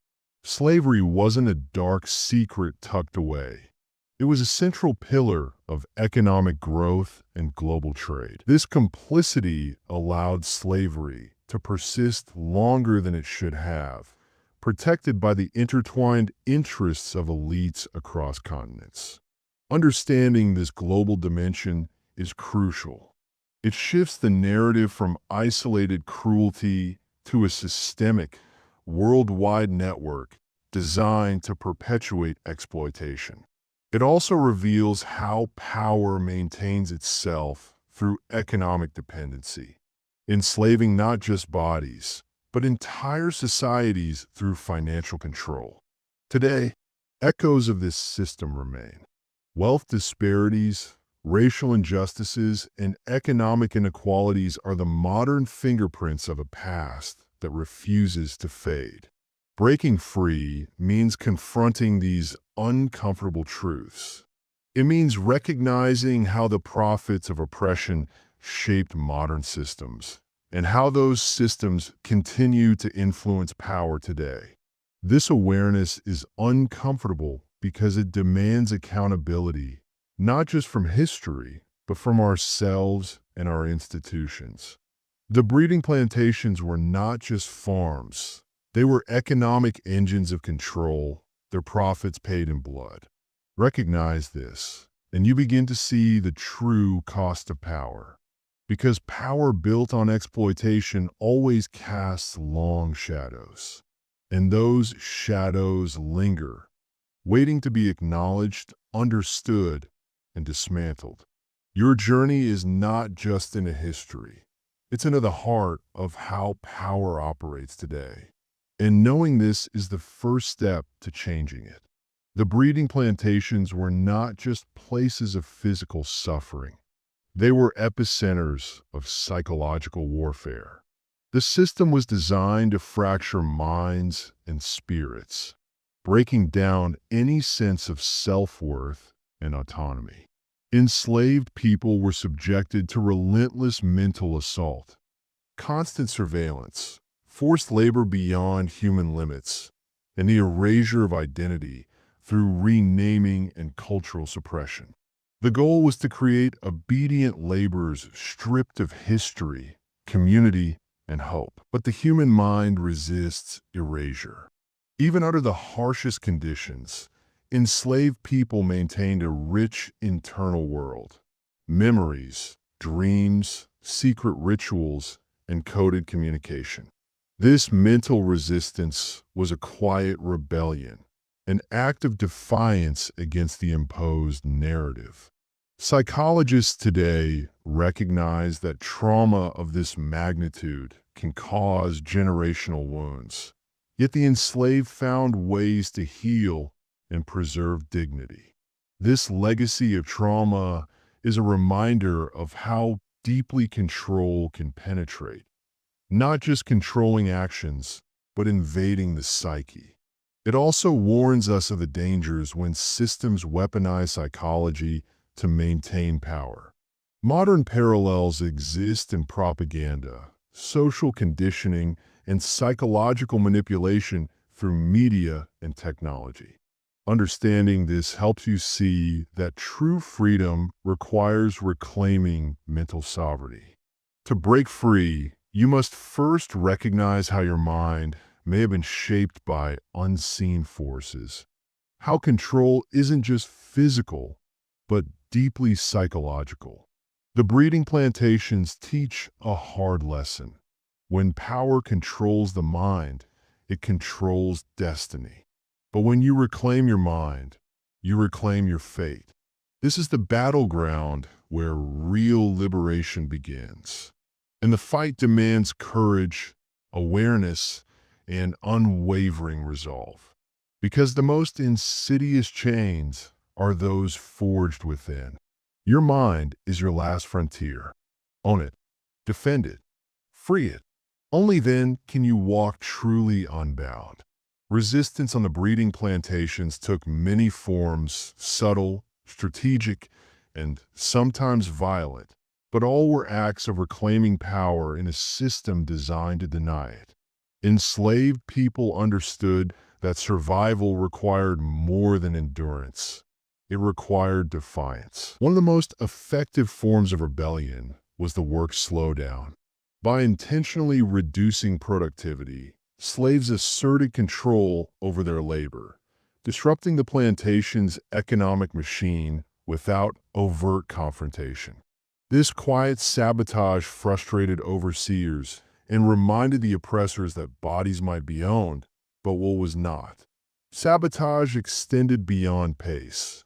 Slavery wasn't a dark secret tucked away. It was a central pillar of economic growth and global trade. This complicity allowed slavery to persist longer than it should have, protected by the intertwined interests of elites across continents. Understanding this global dimension is crucial. It shifts the narrative from isolated cruelty to a systemic, worldwide network designed to perpetuate exploitation. It also reveals how power maintains itself through economic dependency, enslaving not just bodies, but entire societies through financial control. Today, echoes of this system remain. Wealth disparities, racial injustices, and economic inequalities are the modern fingerprints of a past that refuses to fade. Breaking free means confronting these uncomfortable truths. It means recognizing how the profits of oppression shaped modern systems, and how those systems continue to influence power today. This awareness is uncomfortable because it demands accountability, not just from history, but from ourselves and our institutions. The breeding plantations were not just farms. They were economic engines of control, their profits paid in blood. Recognize this, and you begin to see the true cost of power. because power built on exploitation always casts long shadows. And those shadows linger, waiting to be acknowledged, understood, and dismantled. Your journey is not just into history. It's into the heart of how power operates today. And knowing this is the first step to changing it. The breeding plantations were not just places of physical suffering. They were epicenters of psychological warfare. The system was designed to fracture minds and spirits, breaking down any sense of self-worth and autonomy. Enslaved people were subjected to relentless mental assault, constant surveillance, forced labor beyond human limits, and the erasure of identity through renaming and cultural suppression. The goal was to create obedient laborers stripped of history, community, and hope. But the human mind resists erasure. Even under the harshest conditions, enslaved people maintained a rich internal world. Memories, dreams, secret rituals, and coded communication. This mental resistance was a quiet rebellion, an act of defiance against the imposed narrative. Psychologists today recognize that trauma of this magnitude can cause generational wounds. Yet the enslaved found ways to heal and preserve dignity. This legacy of trauma is a reminder of how deeply control can penetrate, not just controlling actions, but invading the psyche. It also warns us of the dangers when systems weaponize psychology to maintain power. Modern parallels exist in propaganda, social conditioning, and psychological manipulation through media and technology. Understanding this helps you see that true freedom requires reclaiming mental sovereignty. To break free, you must first recognize how your mind may have been shaped by unseen forces. How control isn't just physical, but deeply psychological. The breeding plantations teach a hard lesson. When power controls the mind, it controls destiny. But when you reclaim your mind, you reclaim your fate. This is the battleground where real liberation begins. And the fight demands courage, awareness, and unwavering resolve. Because the most insidious chains are those forged within. Your mind is your last frontier. Own it, defend it, free it. Only then can you walk truly unbound. Resistance on the breeding plantations took many forms, subtle, strategic, and sometimes violent, but all were acts of reclaiming power in a system designed to deny it. Enslaved people understood that survival required more than endurance. It required defiance. One of the most effective forms of rebellion was the work slowdown. By intentionally reducing productivity, slaves asserted control over their labor, disrupting the plantation's economic machine without overt confrontation. This quiet sabotage frustrated overseers and reminded the oppressors that bodies might be owned, but what was not. Sabotage extended beyond pace.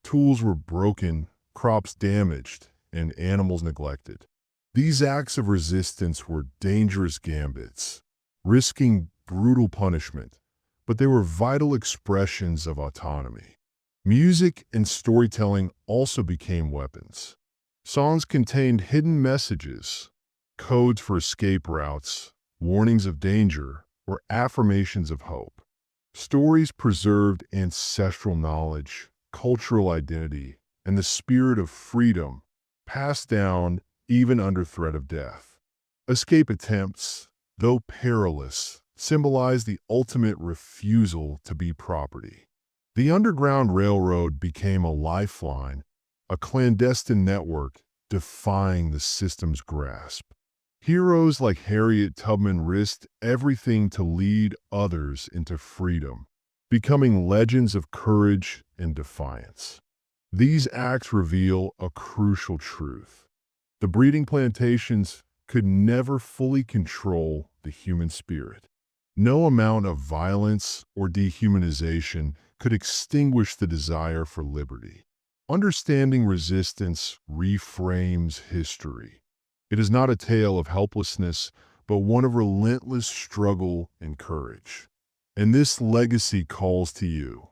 Tools were broken, crops damaged, and animals neglected. These acts of resistance were dangerous gambits, risking brutal punishment, but they were vital expressions of autonomy. Music and storytelling also became weapons. Songs contained hidden messages, codes for escape routes, warnings of danger, or affirmations of hope. Stories preserved ancestral knowledge, cultural identity, and the spirit of freedom, passed down even under threat of death. Escape attempts, though perilous, symbolized the ultimate refusal to be property. The Underground Railroad became a lifeline, a clandestine network defying the system's grasp. Heroes like Harriet Tubman risked everything to lead others into freedom, becoming legends of courage and defiance. These acts reveal a crucial truth. The breeding plantations could never fully control the human spirit. No amount of violence or dehumanization could extinguish the desire for liberty. Understanding resistance reframes history. It is not a tale of helplessness, but one of relentless struggle and courage. And this legacy calls to you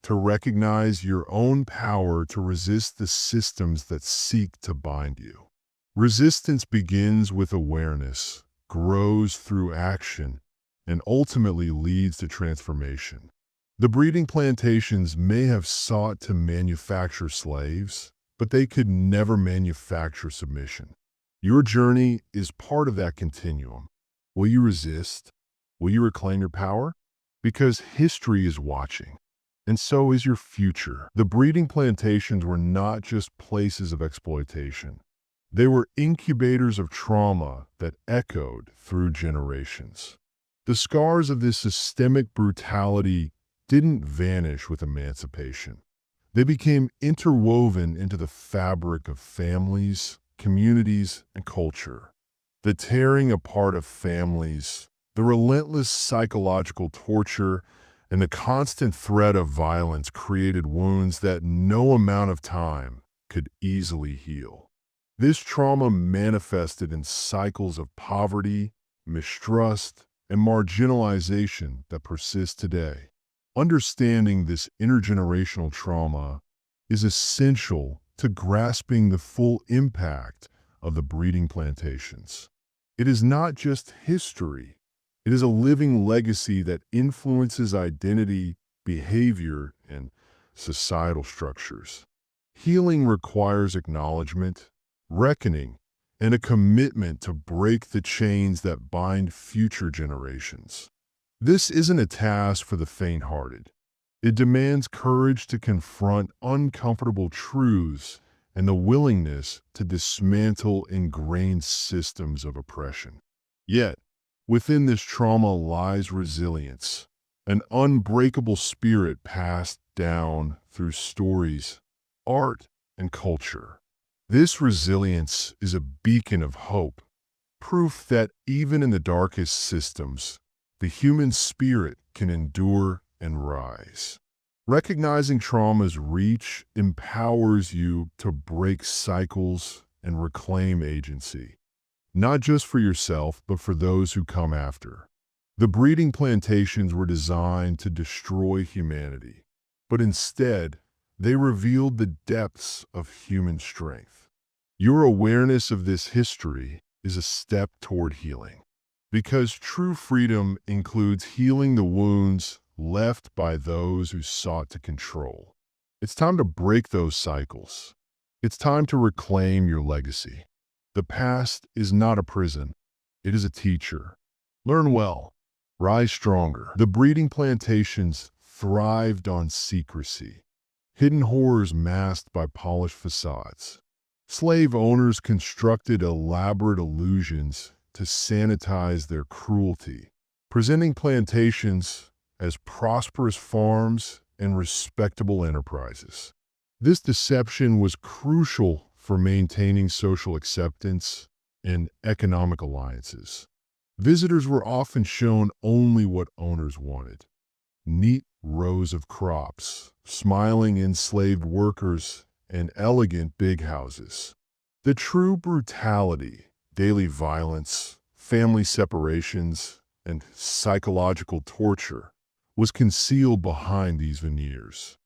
to recognize your own power to resist the systems that seek to bind you. Resistance begins with awareness, grows through action, and ultimately leads to transformation. The breeding plantations may have sought to manufacture slaves, but they could never manufacture submission. Your journey is part of that continuum. Will you resist? Will you reclaim your power? Because history is watching, and so is your future. The breeding plantations were not just places of exploitation. They were incubators of trauma that echoed through generations. The scars of this systemic brutality didn't vanish with emancipation. They became interwoven into the fabric of families, communities, and culture. The tearing apart of families, the relentless psychological torture, and the constant threat of violence created wounds that no amount of time could easily heal. This trauma manifested in cycles of poverty, mistrust, and marginalization that persist today. Understanding this intergenerational trauma is essential to grasping the full impact of the breeding plantations. It is not just history, it is a living legacy that influences identity, behavior, and societal structures. Healing requires acknowledgement, reckoning, and a commitment to break the chains that bind future generations. This isn't a task for the faint-hearted. It demands courage to confront uncomfortable truths and the willingness to dismantle ingrained systems of oppression. Yet, within this trauma lies resilience, an unbreakable spirit passed down through stories, art, and culture. This resilience is a beacon of hope, proof that even in the darkest systems, the human spirit can endure and rise. Recognizing trauma's reach empowers you to break cycles and reclaim agency, not just for yourself, but for those who come after. The breeding plantations were designed to destroy humanity, but instead, they revealed the depths of human strength. Your awareness of this history is a step toward healing, because true freedom includes healing the wounds left by those who sought to control. It's time to break those cycles. It's time to reclaim your legacy. The past is not a prison. It is a teacher. Learn well. Rise stronger. The breeding plantations thrived on secrecy. Hidden horrors masked by polished facades. Slave owners constructed elaborate illusions to sanitize their cruelty, presenting plantations as prosperous farms and respectable enterprises. This deception was crucial for maintaining social acceptance and economic alliances. Visitors were often shown only what owners wanted: neat rows of crops, smiling enslaved workers, and elegant big houses. The true brutality, daily violence, family separations, and psychological torture was concealed behind these veneers.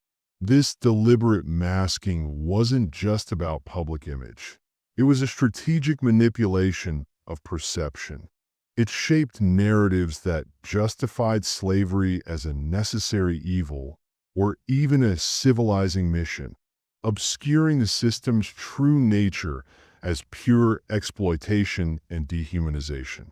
This deliberate masking wasn't just about public image. It was a strategic manipulation of perception. It shaped narratives that justified slavery as a necessary evil or even a civilizing mission, obscuring the system's true nature as pure exploitation and dehumanization.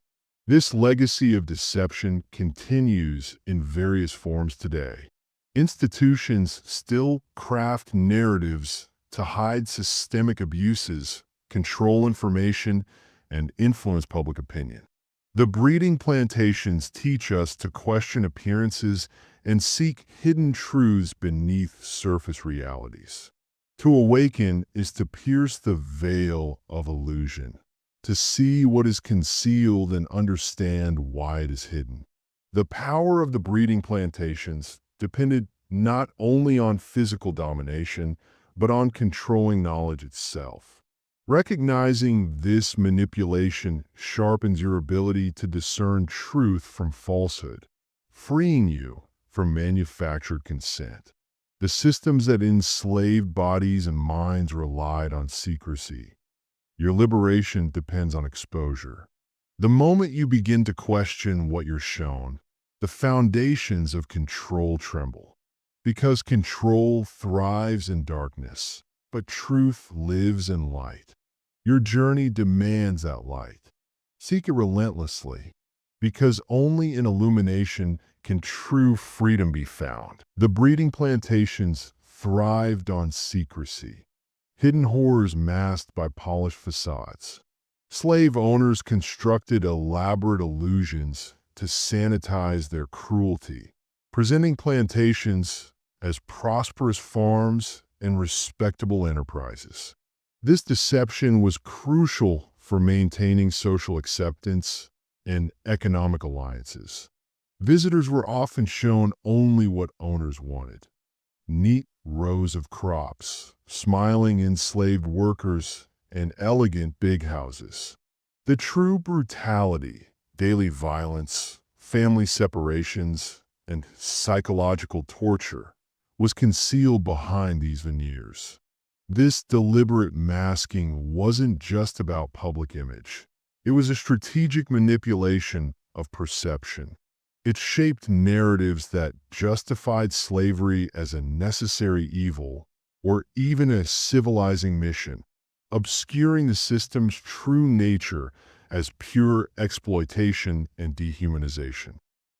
This legacy of deception continues in various forms today. Institutions still craft narratives to hide systemic abuses, control information, and influence public opinion. The breeding plantations teach us to question appearances and seek hidden truths beneath surface realities. To awaken is to pierce the veil of illusion, to see what is concealed and understand why it is hidden. The power of the breeding plantations depended not only on physical domination, but on controlling knowledge itself. Recognizing this manipulation sharpens your ability to discern truth from falsehood, freeing you from manufactured consent. The systems that enslaved bodies and minds relied on secrecy. Your liberation depends on exposure. The moment you begin to question what you're shown, the foundations of control tremble. Because control thrives in darkness, but truth lives in light. Your journey demands that light. Seek it relentlessly, because only in illumination can true freedom be found. The breeding plantations thrived on secrecy, hidden horrors masked by polished facades. Slave owners constructed elaborate illusions to sanitize their cruelty, presenting plantations as prosperous farms and respectable enterprises. This deception was crucial for maintaining social acceptance and economic alliances. Visitors were often shown only what owners wanted: neat rows of crops, smiling enslaved workers, and elegant big houses. The true brutality, daily violence, family separations, and psychological torture was concealed behind these veneers. This deliberate masking wasn't just about public image. It was a strategic manipulation of perception. It shaped narratives that justified slavery as a necessary evil or even a civilizing mission, obscuring the system's true nature as pure exploitation and dehumanization.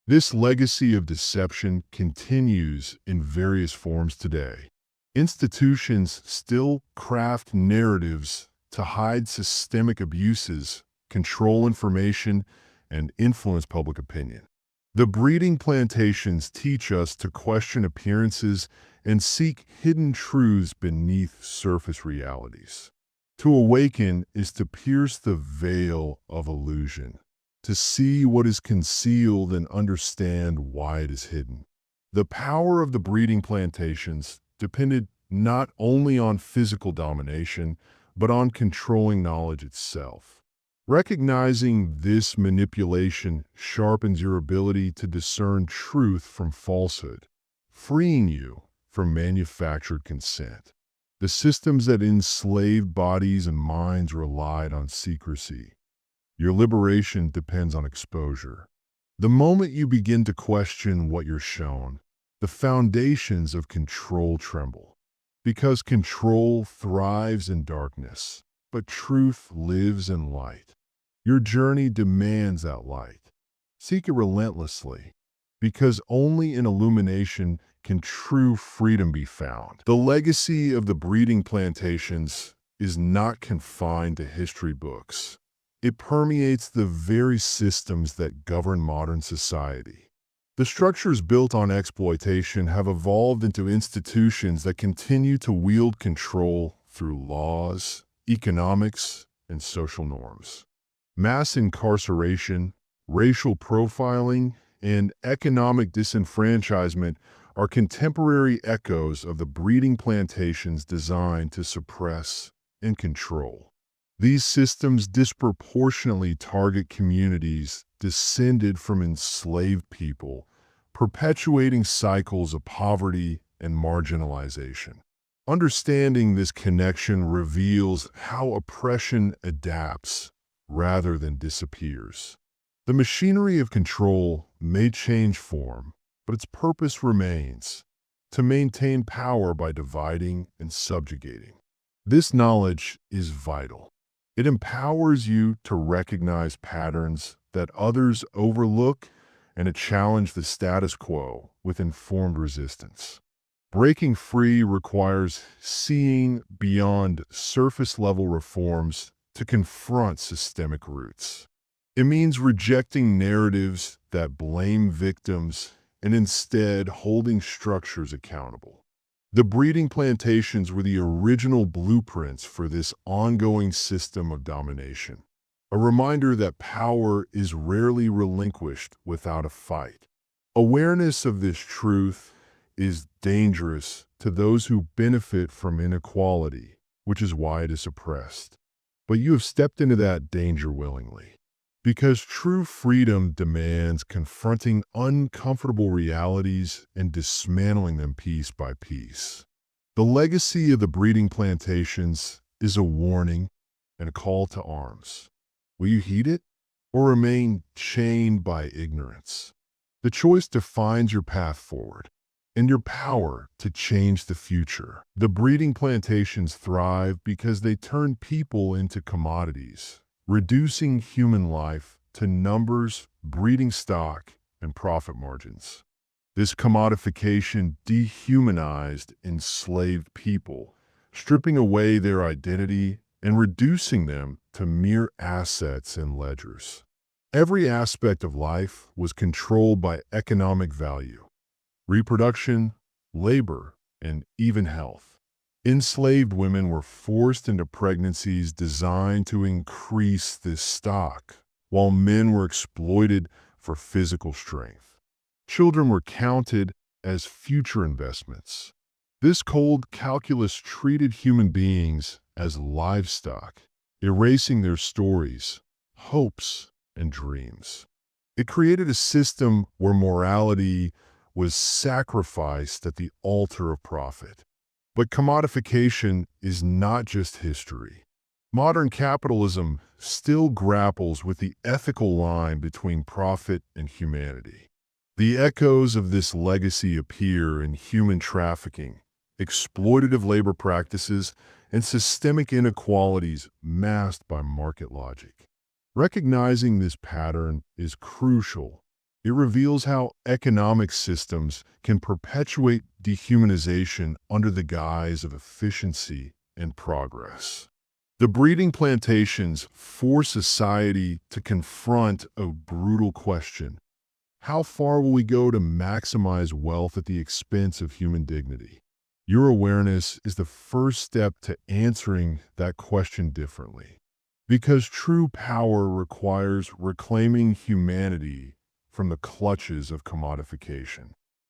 This legacy of deception continues in various forms today. Institutions still craft narratives to hide systemic abuses, control information, and influence public opinion. The breeding plantations teach us to question appearances and seek hidden truths beneath surface realities. To awaken is to pierce the veil of illusion, to see what is concealed and understand why it is hidden. The power of the breeding plantations depended not only on physical domination, but on controlling knowledge itself. Recognizing this manipulation sharpens your ability to discern truth from falsehood, freeing you from manufactured consent. The systems that enslaved bodies and minds relied on secrecy. Your liberation depends on exposure. The moment you begin to question what you're shown, the foundations of control tremble. Because control thrives in darkness, but truth lives in light. Your journey demands that light. Seek it relentlessly, because only in illumination can true freedom be found. The legacy of the breeding plantations is not confined to history books. It permeates the very systems that govern modern society. The structures built on exploitation have evolved into institutions that continue to wield control through laws, economics, and social norms. Mass incarceration, racial profiling, and economic disenfranchisement are contemporary echoes of the breeding plantations designed to suppress and control. These systems disproportionately target communities descended from enslaved people, perpetuating cycles of poverty and marginalization. Understanding this connection reveals how oppression adapts rather than disappears. The machinery of control may change form, but its purpose remains: to maintain power by dividing and subjugating. This knowledge is vital. It empowers you to recognize patterns that others overlook and to challenge the status quo with informed resistance. Breaking free requires seeing beyond surface-level reforms to confront systemic roots. It means rejecting narratives that blame victims and instead holding structures accountable. The breeding plantations were the original blueprints for this ongoing system of domination, a reminder that power is rarely relinquished without a fight. Awareness of this truth is dangerous to those who benefit from inequality, which is why it is suppressed. But you have stepped into that danger willingly. Because true freedom demands confronting uncomfortable realities and dismantling them piece by piece. The legacy of the breeding plantations is a warning and a call to arms. Will you heed it or remain chained by ignorance? The choice defines your path forward and your power to change the future. The breeding plantations thrive because they turn people into commodities, reducing human life to numbers, breeding stock, and profit margins. This commodification dehumanized enslaved people, stripping away their identity and reducing them to mere assets and ledgers. Every aspect of life was controlled by economic value: reproduction, labor, and even health. Enslaved women were forced into pregnancies designed to increase this stock, while men were exploited for physical strength. Children were counted as future investments. This cold calculus treated human beings as livestock, erasing their stories, hopes, and dreams. It created a system where morality was sacrificed at the altar of profit. But commodification is not just history. Modern capitalism still grapples with the ethical line between profit and humanity. The echoes of this legacy appear in human trafficking, exploitative labor practices, and systemic inequalities masked by market logic. Recognizing this pattern is crucial. It reveals how economic systems can perpetuate dehumanization under the guise of efficiency and progress. The breeding plantations force society to confront a brutal question: how far will we go to maximize wealth at the expense of human dignity? Your awareness is the first step to answering that question differently. Because true power requires reclaiming humanity from the clutches of commodification.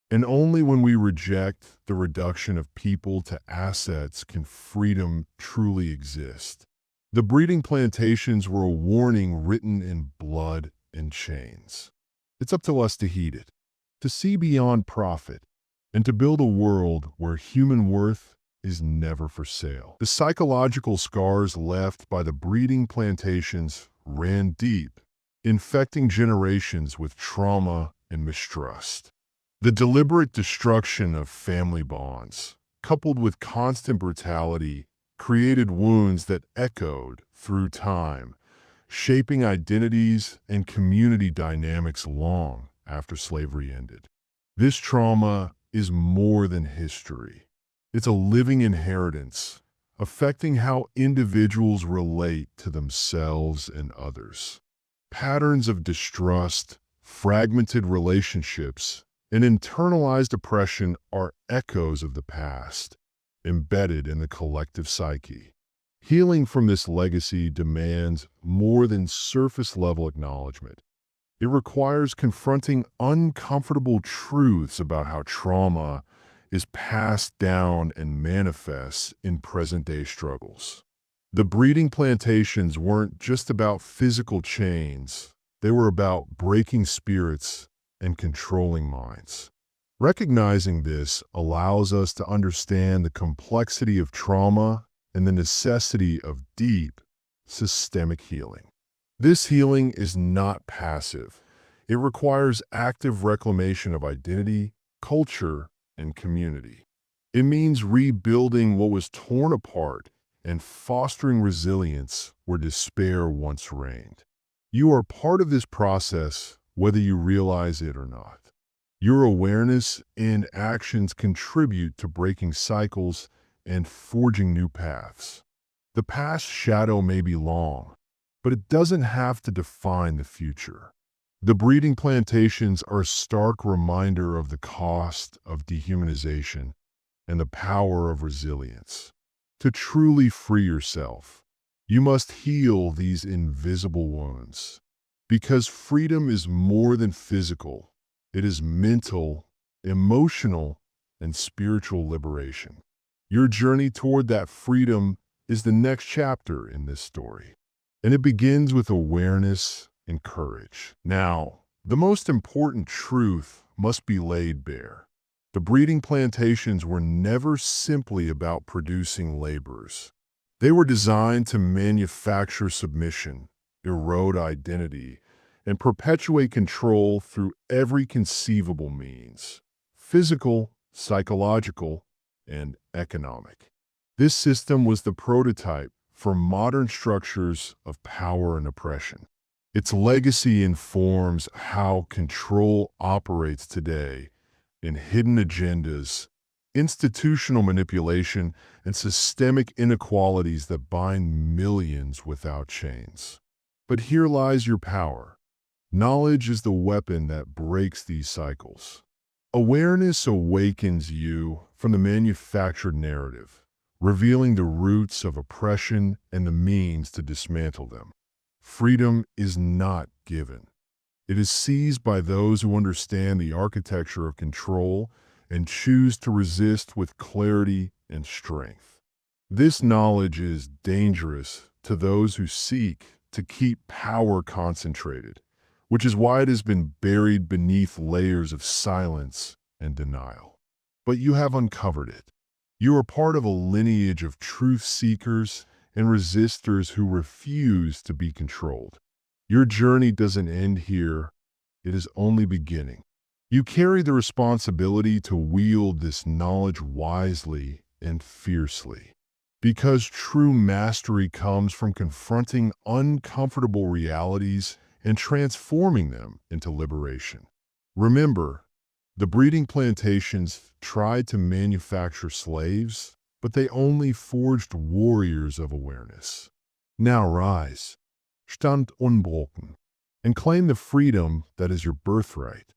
And only when we reject the reduction of people to assets can freedom truly exist. The breeding plantations were a warning written in blood and chains. It's up to us to heed it, to see beyond profit, and to build a world where human worth is never for sale. The psychological scars left by the breeding plantations ran deep, infecting generations with trauma and mistrust. The deliberate destruction of family bonds, coupled with constant brutality, created wounds that echoed through time, shaping identities and community dynamics long after slavery ended. This trauma is more than history. It's a living inheritance, affecting how individuals relate to themselves and others. Patterns of distrust, fragmented relationships, and internalized oppression are echoes of the past, embedded in the collective psyche. Healing from this legacy demands more than surface-level acknowledgement. It requires confronting uncomfortable truths about how trauma is passed down and manifests in present-day struggles. The breeding plantations weren't just about physical chains. They were about breaking spirits and controlling minds. Recognizing this allows us to understand the complexity of trauma and the necessity of deep, systemic healing. This healing is not passive. It requires active reclamation of identity, culture, and community. It means rebuilding what was torn apart and fostering resilience where despair once reigned. You are part of this process, whether you realize it or not. Your awareness and actions contribute to breaking cycles and forging new paths. The past shadow may be long, but it doesn't have to define the future. The breeding plantations are a stark reminder of the cost of dehumanization and the power of resilience. To truly free yourself, you must heal these invisible wounds. Because freedom is more than physical, it is mental, emotional, and spiritual liberation. Your journey toward that freedom is the next chapter in this story. And it begins with awareness and courage. Now, the most important truth must be laid bare. The breeding plantations were never simply about producing laborers. They were designed to manufacture submission, erode identity, and perpetuate control through every conceivable means: physical, psychological, and economic. This system was the prototype for modern structures of power and oppression. Its legacy informs how control operates today in hidden agendas, institutional manipulation, and systemic inequalities that bind millions without chains. But here lies your power. Knowledge is the weapon that breaks these cycles. Awareness awakens you from the manufactured narrative, revealing the roots of oppression and the means to dismantle them. Freedom is not given. It is seized by those who understand the architecture of control and choose to resist with clarity and strength. This knowledge is dangerous to those who seek to keep power concentrated, which is why it has been buried beneath layers of silence and denial. But you have uncovered it. You are part of a lineage of truth seekers and resistors who refuse to be controlled. Your journey doesn't end here, it is only beginning. You carry the responsibility to wield this knowledge wisely and fiercely. Because true mastery comes from confronting uncomfortable realities and transforming them into liberation. Remember, the breeding plantations tried to manufacture slaves, but they only forged warriors of awareness. Now rise, stand unbroken, and claim the freedom that is your birthright.